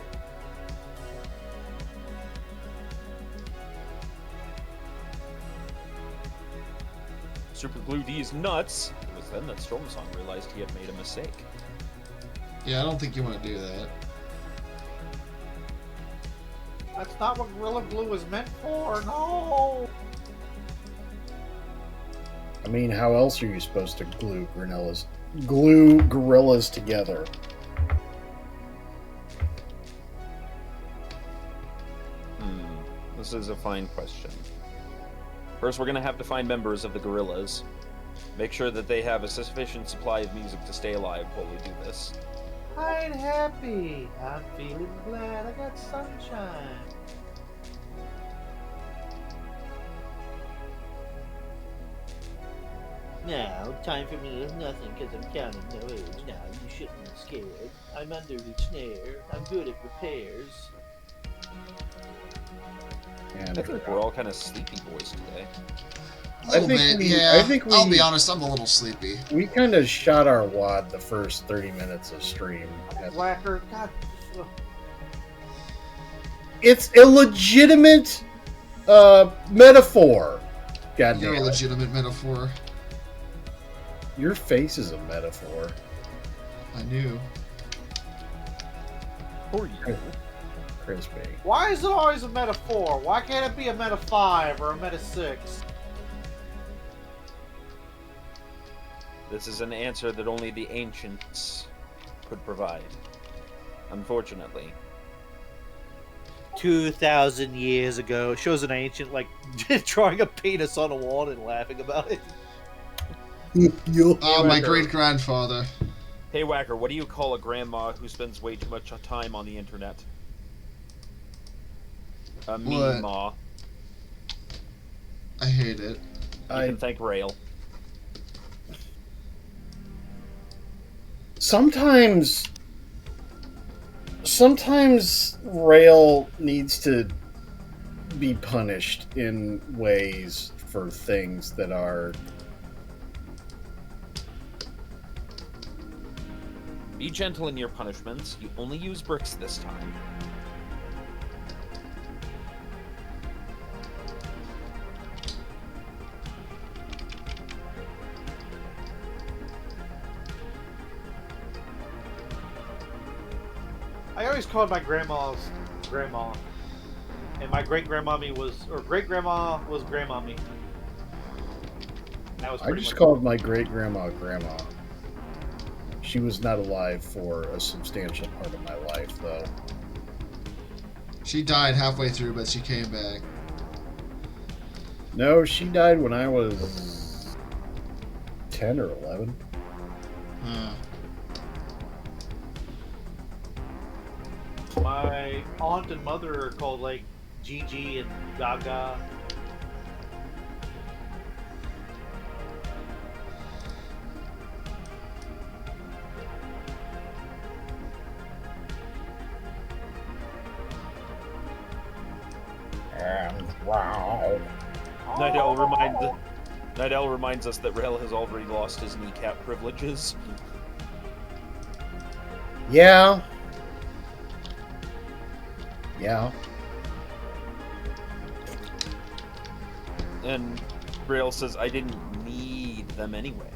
Superglue these nuts. It was then that Stormsong realized he had made a mistake. Yeah, I don't think you want to do that. That's not what Gorilla Glue is meant for. No. I mean, how else are you supposed to glue gorillas together? This is a fine question. First, we're going to have to find members of the Gorillas. Make sure that they have a sufficient supply of music to stay alive while we do this. I ain't happy. I'm feeling glad I got sunshine. Now, time for me is nothing because I'm counting no age. Now, you shouldn't be scared. I'm under the snare. I'm good at repairs. I think we're all kind of sleepy boys today. A little think bit, we- yeah. I think I'll we- be honest, I'm a little sleepy. We kind of shot our wad the first 30 minutes of stream. Whacker. God. It's a legitimate metaphor. God You're a damn it. legitimate metaphor. Your face is a metaphor. I knew. For you. Crispy. Why is it always a meta 4? Why can't it be a meta 5 or a meta 6? This is an answer that only the ancients could provide. Unfortunately. 2,000 years ago. It shows an ancient, like, drawing a penis on a wall and laughing about it. Oh, my great-grandfather. Hey, Whacker, what do you call a grandma who spends way too much time on the internet? A mean What? ma. I hate it. You can thank Rail. Sometimes Rail needs to be punished in ways for things that are Be gentle in your punishments. You only use bricks this time. I always called my grandma's grandma. And my great-grandmommy was, or great-grandma was grandmommy. That was I pretty just much called my great-grandma grandma. She was not alive for a substantial part of my life, though. She died halfway through, but she came back. No, she died when I was 10 or 11. Huh. My aunt and mother are called like Gigi and Gaga. And wow. Nidell reminds us that Rail has already lost his kneecap privileges. Yeah. Yeah. And Rail says, I didn't need them anyway.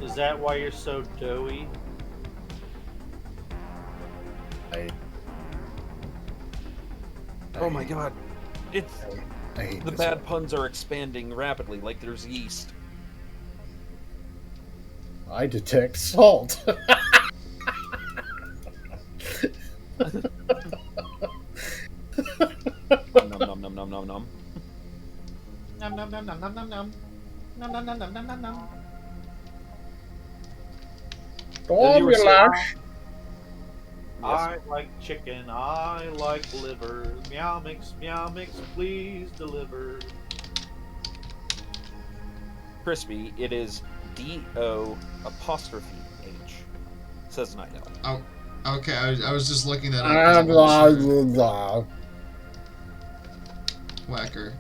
Is that why you're so doughy? Oh my god. It's I hate the this bad one. puns are expanding rapidly like there's yeast. I detect salt. Nom nom nom nom nom nom. Nom nom nom nom nom nom nom. Nom nom nom nom nom nom nom. you were saying- Formula. I like chicken. I like liver. Meow mix, please deliver. Crispy, it is DO''H, says Night Owl. Oh, okay. I was just looking that up. 'cause Blah, I wasn't blah, sure. blah. Whacker.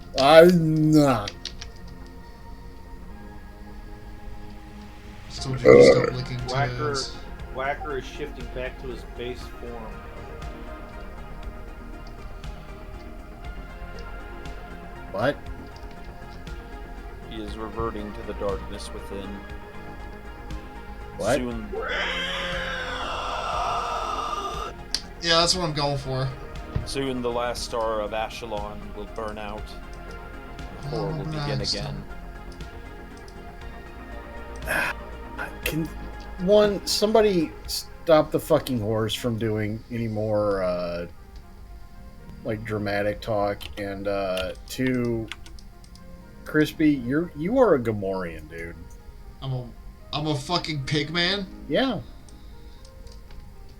Nah. Just told you to stop licking Whacker, toes. Whacker is shifting back to his base form. What? He is reverting to the darkness within. What? Soon, Yeah, that's what I'm going for. soon the last star of Ashelon will burn out. The horror will begin Alright. again. Can somebody stop the fucking horse from doing any more like dramatic talk? And two, Crispy, you are a Gamorrean, dude. I'm a fucking pig man? Yeah.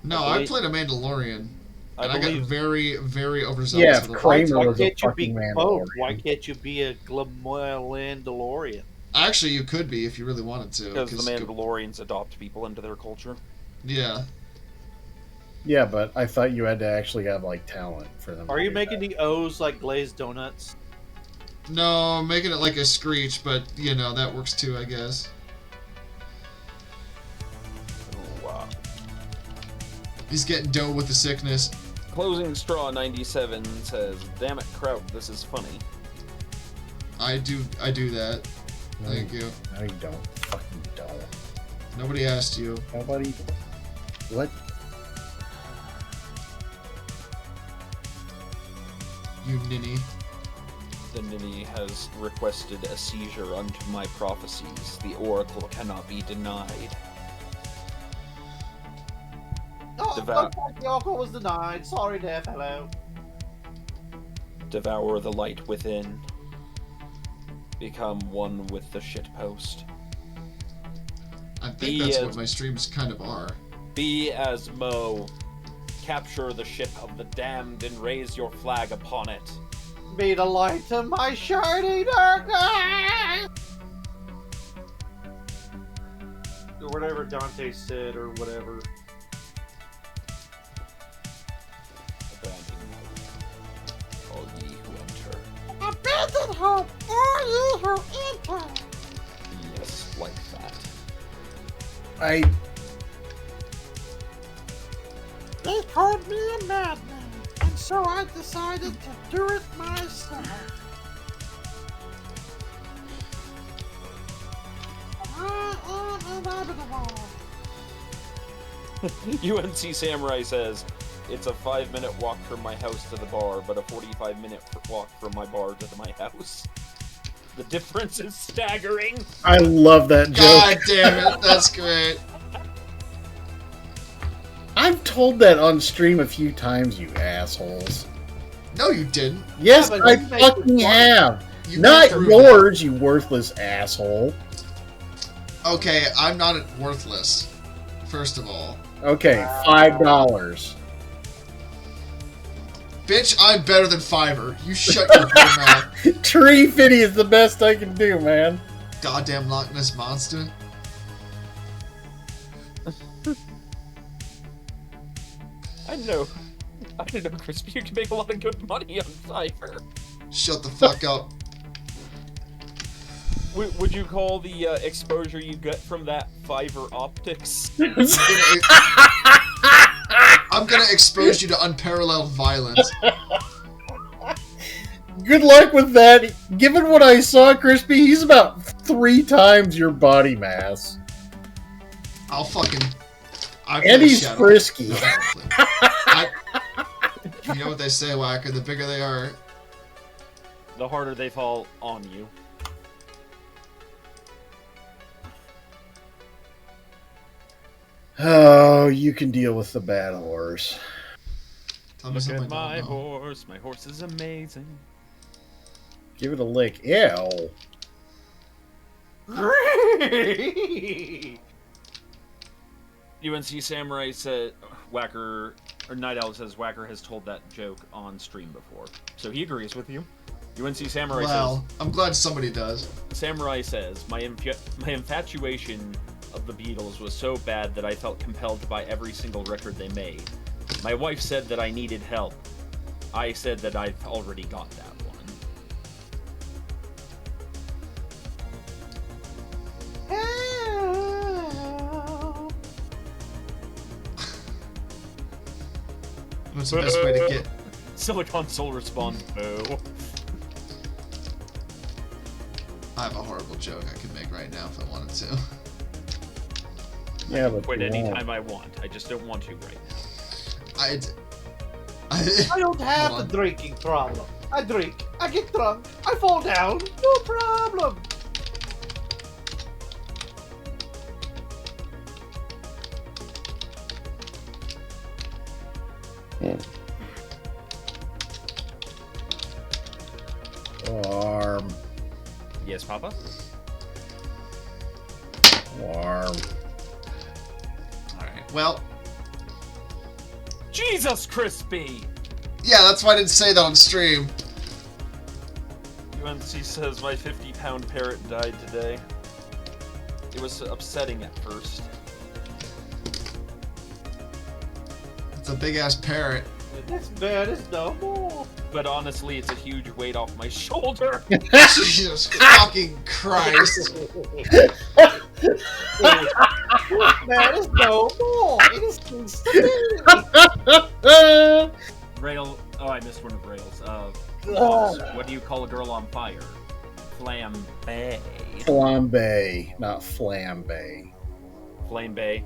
No, I I believe- played a Mandalorian. And I got believe very, very overzealous Yeah, with it. Kramer Why was a can't you be fucking both? Mandalorian. Why can't you be a Mandalorian? Actually, you could be if you really wanted to. because the 'cause Mandalorians adopt people into their culture. Yeah. Yeah, but I thought you had to actually have like talent for them. Are to you do making that. the O's like glazed donuts? No, I'm making it like a screech, but, you know, that works too, I guess. Oh, wow. He's getting dough with the sickness. Closing Straw 97 says, "Damn it, Kraut, this is funny." I do that. Thank you. No, you don't. Fucking don't. Nobody asked you. Nobody. What? You ninny. The Ninny has requested a seizure unto my prophecies. The oracle cannot be denied. Oh, Devout. the oracle was denied. Sorry there, fellow. Devour the light within. Become one with the shitpost. I think Be that's as- what my streams kind of are. Be as Mo. Capture the ship of the damned and raise your flag upon it. Be the light to my shining darkness. Or whatever Dante said, or whatever. Abandon hope, all ye who enter. Abandon hope, all ye who enter. Yes, like that. They called me a madman, and so I decided to do it myself. I am inevitable. UNC Samurai says, "It's a 5-minute walk from my house to the bar, but a 45-minute walk from my bar to my house." The difference is staggering. I love that joke. God damn it, that's great. I've told that on stream a few times, you assholes. No, you didn't. Yes, but I you make fucking it have. You Not can't prove yours, you worthless asshole. it. Okay, I'm not worthless. First of all. Okay, $5. Bitch, I'm better than Fiverr. You shut your whole mouth. Tree Fitty is the best I can do, man. Goddamn Loch Ness monster. I know, Crispy, you can make a lot of good money on Fiverr. Shut the fuck up. Would you call the exposure you get from that Fiverr optics? I'm gonna expose you to unparalleled violence. Good luck with that. Given what I saw, Crispy, he's about 3 times your body mass. I'll fucking... And he's frisky. You know what they say, Whacker, the bigger they are... The harder they fall on you. Oh, you can deal with the bad horse. Tell me Look something at I my don't know. horse. My horse is amazing. Give it a lick. Ew. UNC Samurai said Whacker, or Night Owl says Whacker has told that joke on stream before, so he agrees with you. UNC Samurai Well, I'm glad somebody does. Samurai says my infatuation of the Beatles was so bad that I felt compelled to buy every single record they made. My wife said that I needed help. I said that I've already got that one. What's the best way to get? Silicon Soul responds, "Oh." I have a horrible joke I could make right now if I wanted to. Yeah, but Quit you won't. anytime I want. I just don't want to right now. I don't have Hold the on. drinking problem. I drink, I get drunk, I fall down, no problem. Warm. Yes, Papa? Warm. Alright. Well, Jesus, Crispy! yeah, that's why I didn't say that on stream. UNC says my 50-pound parrot died today. It was upsetting at first. It's a big ass parrot. This bad as no more. But honestly, it's a huge weight off my shoulder. Jesus fucking Christ. This bad as no more. It is stability. Rail. Oh, I missed one of Rails. What do you call a girl on fire? Flambe. Flambe, not flambe. Flambe.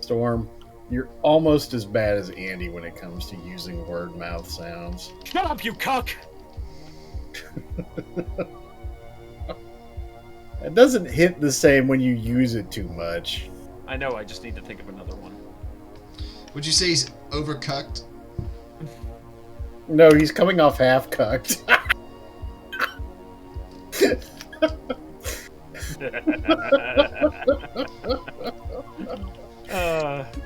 Storm, you're almost as bad as Andy when it comes to using word mouth sounds. Shut up, you cuck! It doesn't hit the same when you use it too much. I know, I just need to think of another one. Would you say he's overcooked? No, he's coming off half cucked.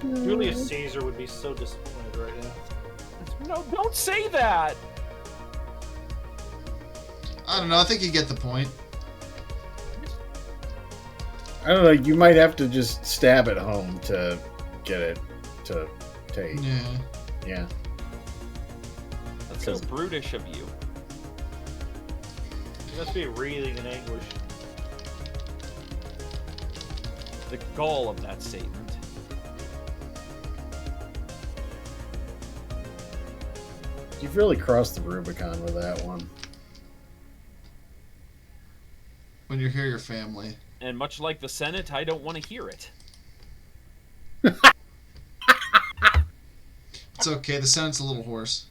Julius Caesar would be so disappointed right now. No, don't say that! I don't know. I think you get the point. I don't know, you might have to just stab it home to get it to take. Yeah. Yeah. That's so brutish of you. You must be wreathing in anguish. The gall of that statement. You've really crossed the Rubicon with that one. When you hear your family. And much like the Senate, I don't want to hear it. It's okay. The Senate's a little hoarse.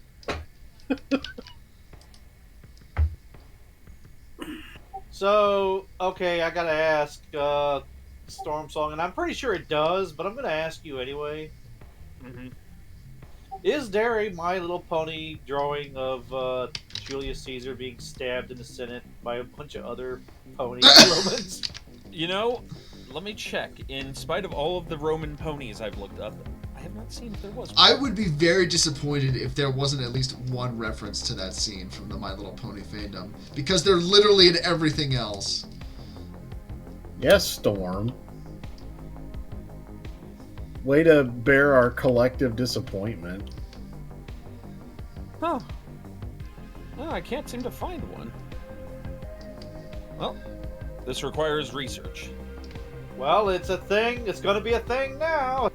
So, okay, I gotta ask, Storm Song, and I'm pretty sure it does, but I'm gonna ask you anyway. Mm-hmm. Is there a My Little Pony drawing of Julius Caesar being stabbed in the Senate by a bunch of other pony Romans? You know, let me check. In spite of all of the Roman ponies I've looked up, I have not seen if there was one. I would be very disappointed if there wasn't at least one reference to that scene from the My Little Pony fandom. Because they're literally in everything else. Yes, Storm. Way to bear our collective disappointment. Huh. No, I can't seem to find one. Well, this requires research. Well, it's a thing. It's gonna be a thing now.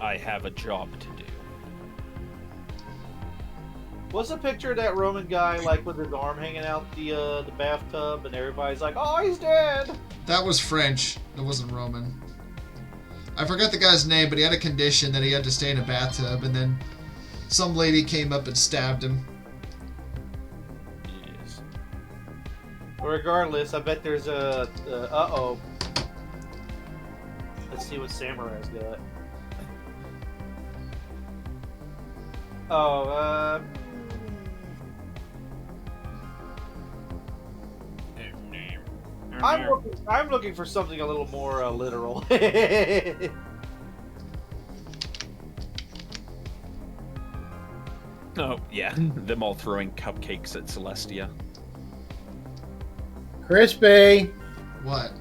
I have a job to do. What's a picture of that Roman guy, like, with his arm hanging out the bathtub, and everybody's like, "Oh, he's dead." That was French. It wasn't Roman. I forgot the guy's name, but he had a condition that he had to stay in a bathtub, and then some lady came up and stabbed him. Yes. Regardless, I bet there's a uh-oh. Let's see what Samurai's got. Oh, I'm looking for something a little more literal. Oh, yeah. Them all throwing cupcakes at Celestia. Krispy! What?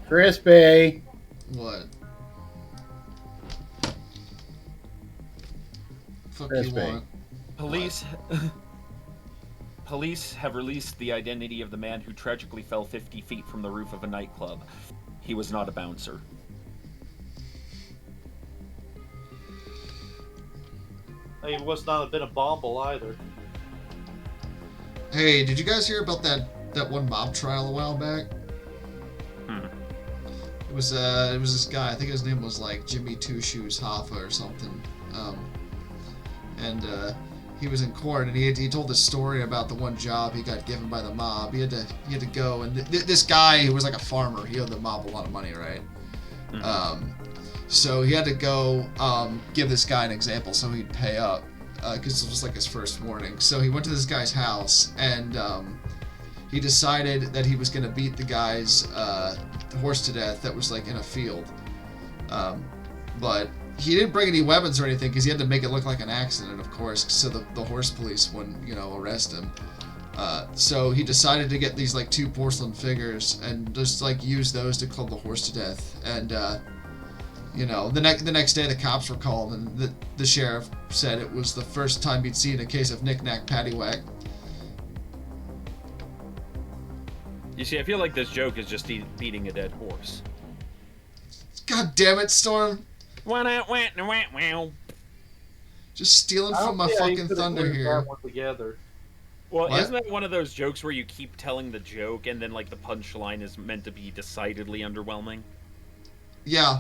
Krispy! What? Fuck you Crispy. want? Police have released the identity of the man who tragically fell 50 feet from the roof of a nightclub. He was not a bouncer. He was not a bit of Bomble either. Hey, did you guys hear about that one mob trial a while back? It was this guy. I think his name was like Jimmy Two Shoes Hoffa or something. And he was in court, and he told this story about the one job he got given by the mob. He had to go, and this guy who was like a farmer, he owed the mob a lot of money, right? So he had to go give this guy an example so he'd pay up, because it was like his first warning. So he went to this guy's house, and he decided that he was going to beat the guy's horse to death that was like in a field. But he didn't bring any weapons or anything because he had to make it look like an accident, of course, so the horse police wouldn't, arrest him. So he decided to get these like 2 porcelain figures and just like use those to club the horse to death. And the next day the cops were called, and the sheriff said it was the first time he'd seen a case of knick-knack paddywhack. You see, I feel like this joke is just beating a dead horse. God damn it, Storm! Wow. Just stealing from my fucking thunder here. Together. Well, What? isn't that one of those jokes where you keep telling the joke and then like the punchline is meant to be decidedly underwhelming? Yeah.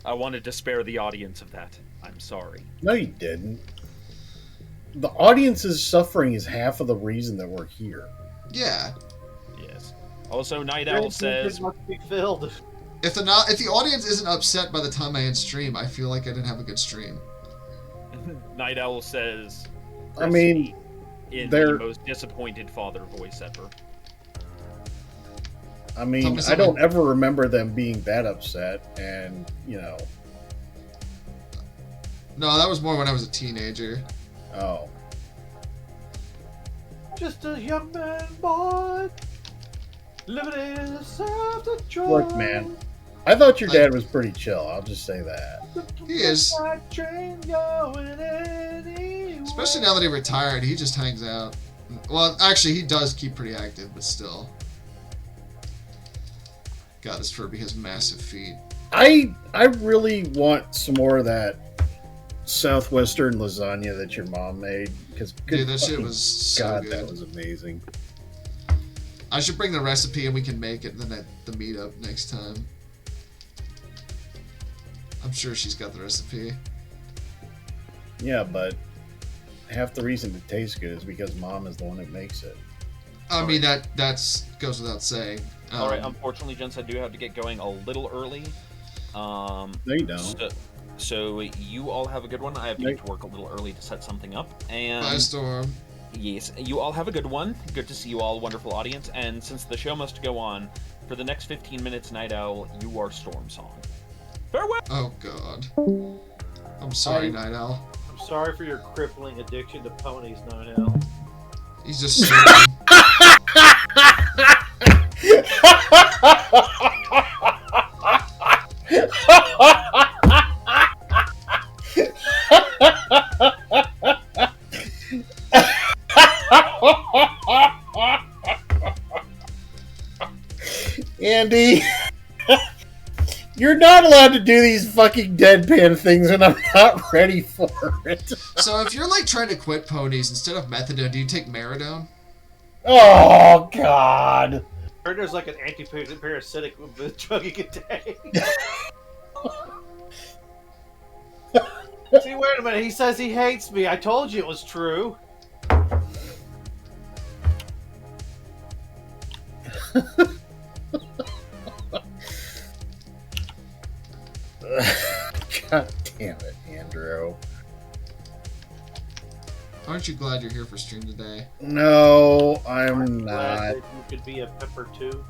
I wanted to spare the audience of that. I'm sorry. No, you didn't. The audience's suffering is half of the reason that we're here. Yeah. Yes. Also, Night Owl says, Must be filled. If the audience isn't upset by the time I end stream, I feel like I didn't have a good stream. Night Owl says, I mean, in they're- the most disappointed father voice ever. I mean, Tell me I don't something. ever remember them being that upset, and, No, that was more when I was a teenager. oh. Just a young man, boy, living in the self-control. Look, man, I thought your dad was pretty chill, I'll just say that. He is. Train going anywhere. Especially now that he retired, he just hangs out. Well, actually, he does keep pretty active, but still. God, this Furby has massive feet. I really want some more of that southwestern lasagna that your mom made, because Dude, that shit was so God, good. that was amazing. I should bring the recipe and we can make it then at the meetup next time. I'm sure she's got the recipe. Yeah, but half the reason it tastes good is because mom is the one that makes it. I mean, that's goes without saying. All right, unfortunately, gents, I do have to get going a little early. No, you don't. So you all have a good one. I have to get to work a little early to set something up. And Bye, Storm. yes, you all have a good one. Good to see you all, wonderful audience. And since the show must go on, for the next 15 minutes, Night Owl, you are Storm Song. Farewell! Oh, God. I'm sorry, Night Owl. I'm sorry for your crippling addiction to ponies, Night Owl. He's just searching. Andy, you're not allowed to do these fucking deadpan things when I'm not ready for it. So if you're like trying to quit ponies, instead of methadone, do you take Maridone? Oh, God. I heard there's like an anti-parasitic drug you can take. See, wait a minute. He says he hates me. I told you it was true. God damn it, Andrew. Aren't you glad you're here for stream today? No, I'm Glad not. that you could be a pepper too.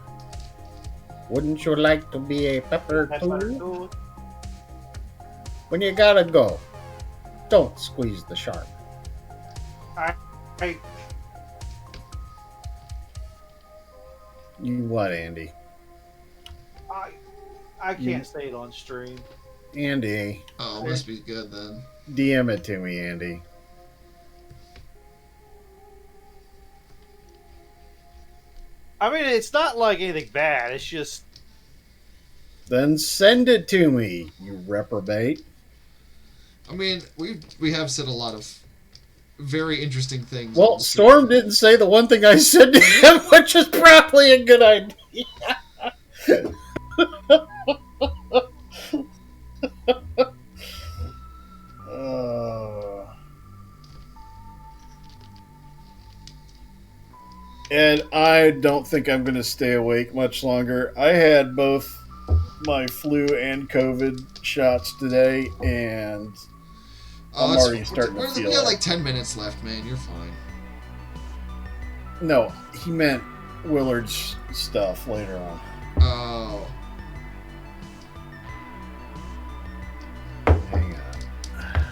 Wouldn't you like to be a pepper Pepper too? too. When you gotta go, don't squeeze the shark. I You what, Andy? I can't say it on stream. Andy, Oh, must be good then. DM it to me, Andy. I mean, it's not like anything bad. It's just Then send it to me, you reprobate. I mean, we have said a lot of very interesting things. Well, on the stream. Storm didn't say the one thing I said to him, which is probably a good idea. And I don't think I'm going to stay awake much longer. I had both my flu and COVID shots today, and I'm it's- already starting to feel We got it. like 10 minutes left, man. You're fine. No, he meant Willard's stuff later on. Oh. Hang on.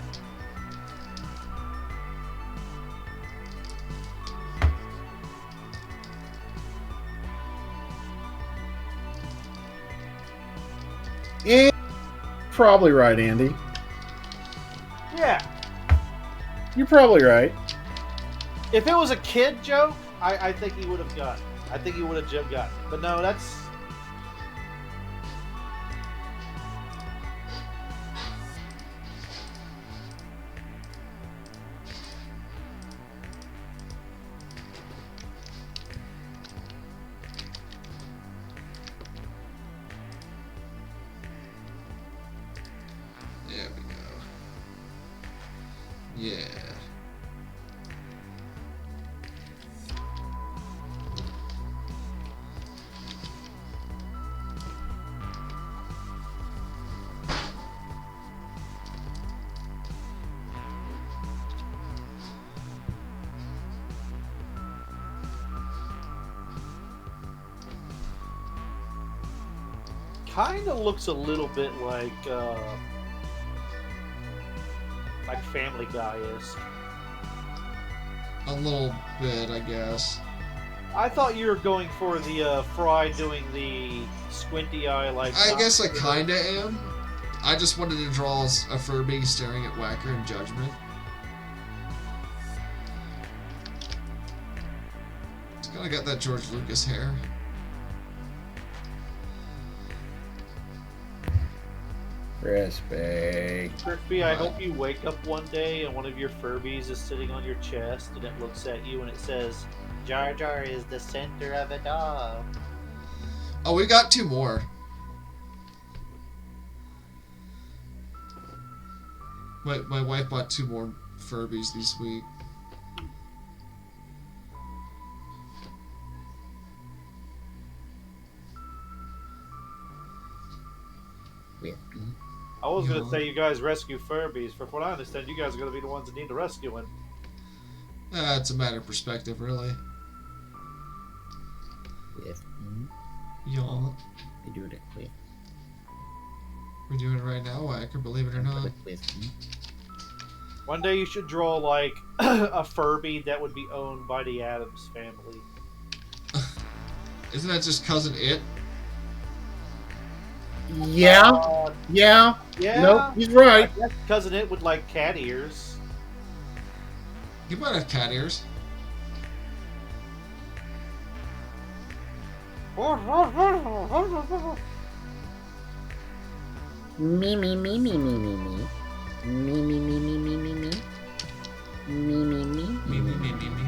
And probably right, Andy. yeah. You're probably right. If it was a kid joke, I think he would have gotten it. I think he would have gotten it. But no, that's There we go. Yeah. kind of looks a little bit like Family Guy-esque. A little bit, I guess. I thought you were going for the Fry doing the squinty eye like. I guess I kinda am. I just wanted to draw a Furby staring at Whacker in judgment. He's gonna get that George Lucas hair. Krispy, I hope you wake up one day and one of your Furbies is sitting on your chest and it looks at you and it says, "Jar Jar is the center of it all." Oh, we got 2 more. My wife bought 2 more Furbies this week. I was Yeah. gonna say you guys rescue Furbies. From what I understand, you guys are gonna be the ones that need the rescuing. It's a matter of perspective, really. Y'all, we're doing it right now, Whacker, believe it or not. One day you should draw like a Furby that would be owned by the Addams family. Isn't that just Cousin It? Yeah, yeah. Yeah. Nope, he's I right. guess Cousin It would like cat ears. He might have cat ears. Me, me, me, me, me, me, me. Me, me, me, me, me, me, me. Me, me, me. Me.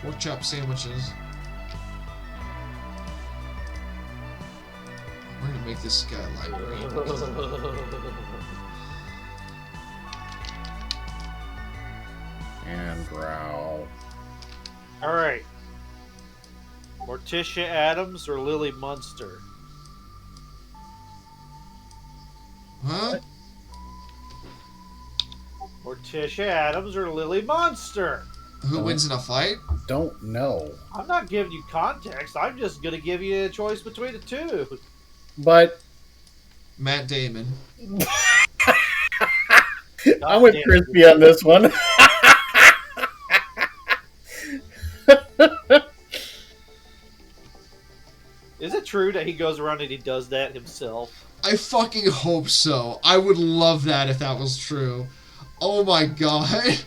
Pork chop sandwiches. We're gonna make this guy light green. And growl. All right. Morticia Addams or Lily Munster? Huh? Morticia Adams or Lily Monster? Who wins in a fight? Don't know. I'm not giving you context. I'm just going to give you a choice between the two. But Matt Damon. I'm with Crispy on this one. Is it true that he goes around and he does that himself? I fucking hope so. I would love that if that was true. Oh my god.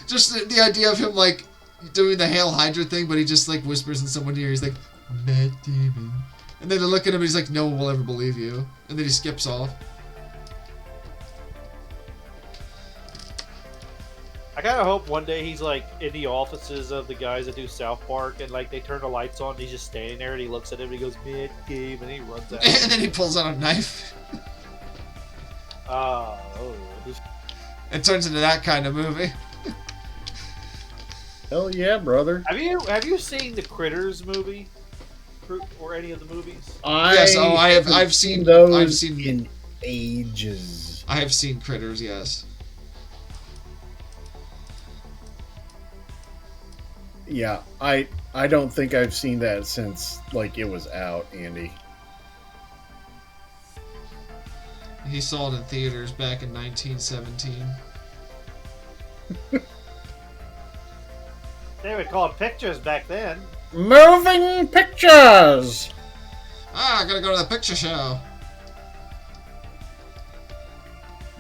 Just the idea of him, like, doing the Hail Hydra thing, but he just, like, whispers in someone's ear. He's like, Matt Damon. And then they look at him and he's like, no one will ever believe you. And then he skips off. I kind of hope one day he's, like, in the offices of the guys that do South Park, and, like, they turn the lights on, and he's just standing there, and he looks at him, and he goes, Matt Damon, and he runs out. And then he pulls out a knife. Oh. It turns into that kind of movie. Hell yeah, brother. Have you seen the Critters movie? Or any of the movies? Yes, oh, I've seen those I've seen in ages. I have seen Critters, yes. Yeah, I don't think I've seen that since like it was out, Andy. He saw it in theaters back in 1917. They would call it pictures back then. Moving pictures. I gotta go to the picture show.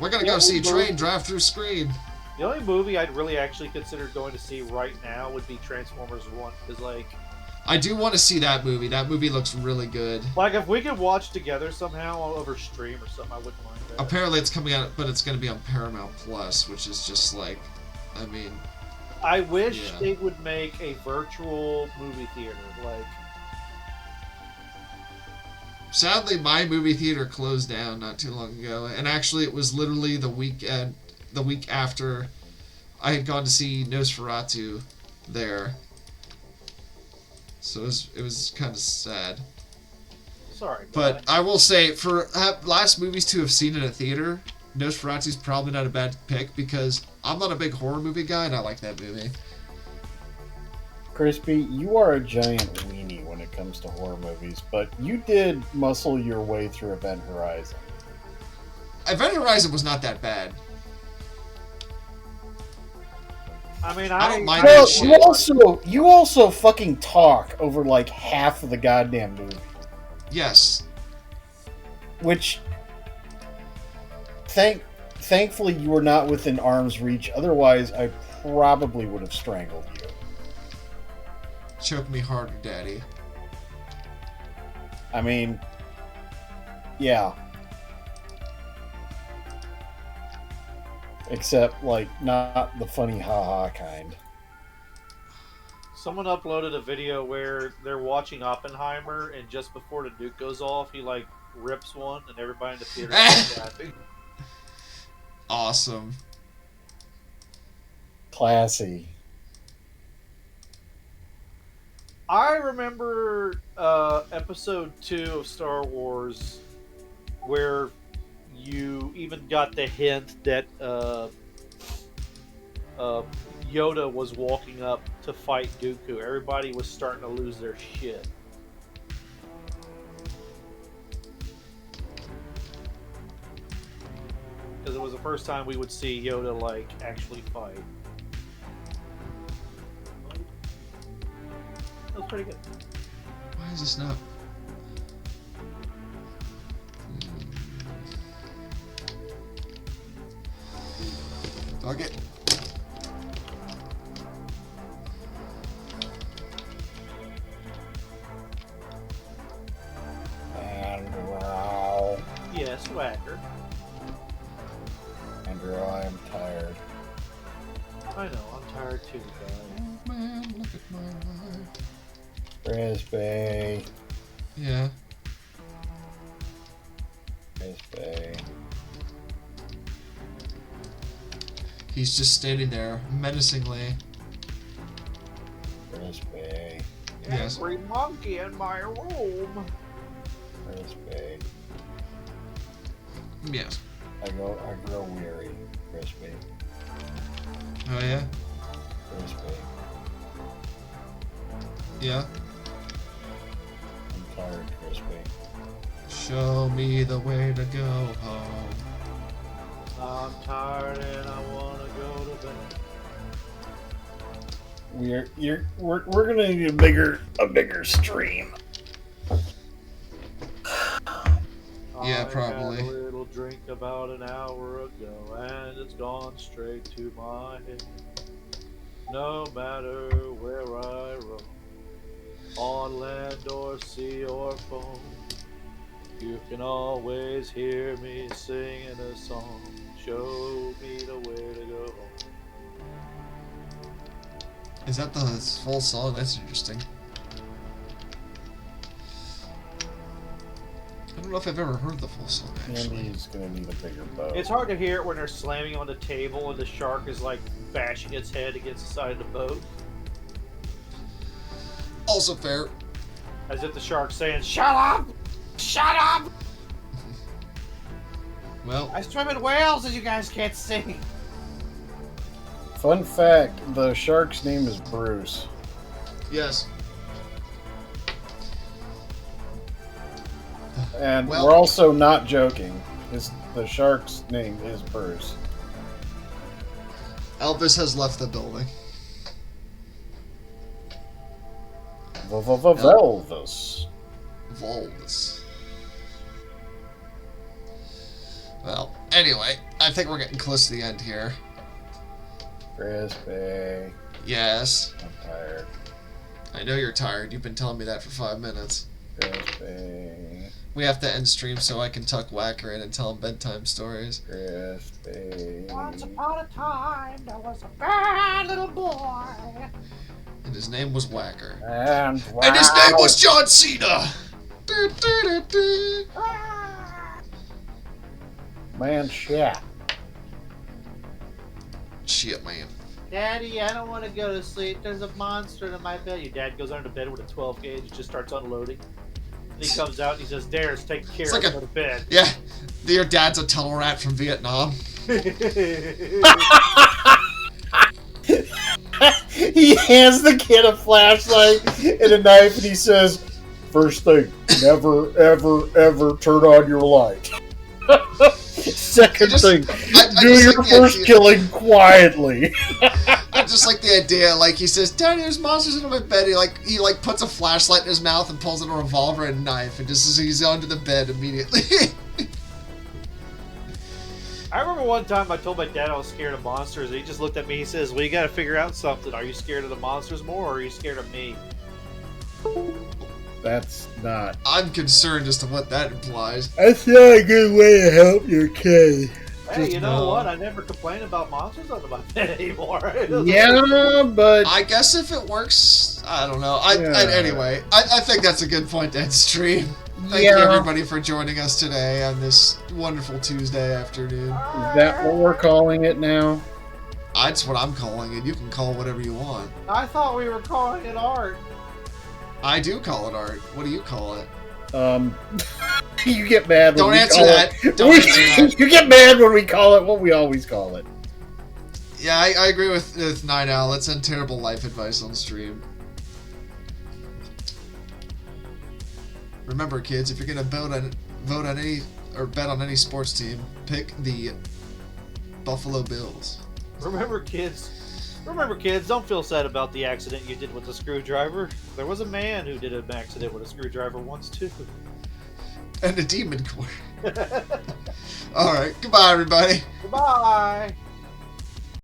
We're gonna go see a train drive through screen. The only movie I'd really actually consider going to see right now would be Transformers 1. Because, like... I do want to see that movie. That movie looks really good. Like, if we could watch together somehow over stream or something, I wouldn't mind that. Apparently it's coming out, but it's gonna be on Paramount Plus, which is just like... I mean... I wish Yeah. they would make a virtual movie theater. Like... Sadly, my movie theater closed down not too long ago, and actually it was literally the week after I had gone to see Nosferatu there. So it was kind of sad. Sorry. But I will say, for last movies to have seen in a theater, Nosferatu's probably not a bad pick, because I'm not a big horror movie guy, and I like that movie. Crispy, you are a giant weenie when it comes to horror movies, but you did muscle your way through Event Horizon. Event Horizon was not that bad. I mean, I don't mind Well, that shit. you also fucking talk over like half of the goddamn movie, Yes. which thankfully you were not within arm's reach. Otherwise, I probably would have strangled you. Choke me harder, Daddy. I mean, yeah. Except, like, not the funny haha kind. someone uploaded a video where they're watching Oppenheimer, and just before the nuke goes off, he, like, rips one, and everybody in the theater starts laughing. Awesome. Classy. I remember episode 2 of Star Wars where you even got the hint that Yoda was walking up to fight Dooku. Everybody was starting to lose their shit. Because it was the first time we would see Yoda, like, actually fight. That was pretty good. Why is this not? Fuck it. Andrew. Yes, Whacker. Andrew, I am tired. I know, I'm tired too, guys. Oh man, look at my life. Crispy. Yeah. Crispy. He's just standing there menacingly. Crispy. Yes. Every monkey in my room. Crispy. Yes. I grow weary, Crispy. Oh yeah. Crispy. Yeah. I'm tired, Crispy. Show me the way to go home. I'm tired and I want to go to bed. We're gonna need a bigger stream. Yeah, I probably. had a little drink about an hour ago, and it's gone straight to my head. No matter where I roam, on land or sea or foam, you can always hear me singing a song. Show me the way to go home. Is that the full song? That's interesting. I don't know if I've ever heard the full song, actually. Andy's gonna need a bigger boat. It's hard to hear it when they're slamming on the table and the shark is like bashing its head against the side of the boat. Also fair. As if the shark's saying, "Shut up! Shut up! Well, I swim in whales and you guys can't see. Fun fact, the shark's name is Bruce. yes. And Well- we're also not joking. The shark's name is Bruce. Elvis has left the building. Velvis. Volvis. Well, anyway, I think we're getting close to the end here. Crispy. Yes. I'm tired. I know you're tired. You've been telling me that for 5 minutes. Crispy. We have to end stream so I can tuck Whacker in and tell him bedtime stories. Crispy. Once upon a time, there was a bad little boy. And his name was Whacker. And And his name was John Cena! Du, du, du, du. Man, shit. Shit, man. Daddy, I don't want to go to sleep. There's a monster in my bed. Your dad goes under the bed with a 12 gauge, just starts unloading. And he comes out and he says, "Darius, take care It's of like go to bed." Yeah, your dad's a tunnel rat from Vietnam. He hands the kid a flashlight and a knife and he says, "First thing, never, ever, ever turn on your light. Second thing, I do just your like the first idea- killing quietly." I just like the idea, like he says, "Daddy, there's monsters in my bed." He puts a flashlight in his mouth and pulls out a revolver and a knife, and just as he's onto the bed immediately. I remember one time I told my dad I was scared of monsters, and he just looked at me. He says, "Well, you got to figure out something. Are you scared of the monsters more, or are you scared of me?" That's not. I'm concerned as to what that implies. That's not a good way to help your kid. Hey, you know no. what? I never complain about monsters under my bed anymore. Yeah, but I guess if it works, I don't know. Yeah. Anyway, I think that's a good point to end stream. Thank you everybody for joining us today on this wonderful Tuesday afternoon. Is that what we're calling it now? That's what I'm calling it. You can call it whatever you want. I thought we were calling it art. I do call it art. What do you call it? You get mad when Don't we answer call that. it. Don't answer that. You get mad when we call it what we always call it. Yeah, I agree with Night Owl. Let's end terrible life advice on stream. Remember, kids, if you're gonna vote on any or bet on any sports team, pick the Buffalo Bills. Remember, kids, don't feel sad about the accident you did with the screwdriver. There was a man who did an accident with a screwdriver once, too. And a demon core. All right, goodbye, everybody. Goodbye.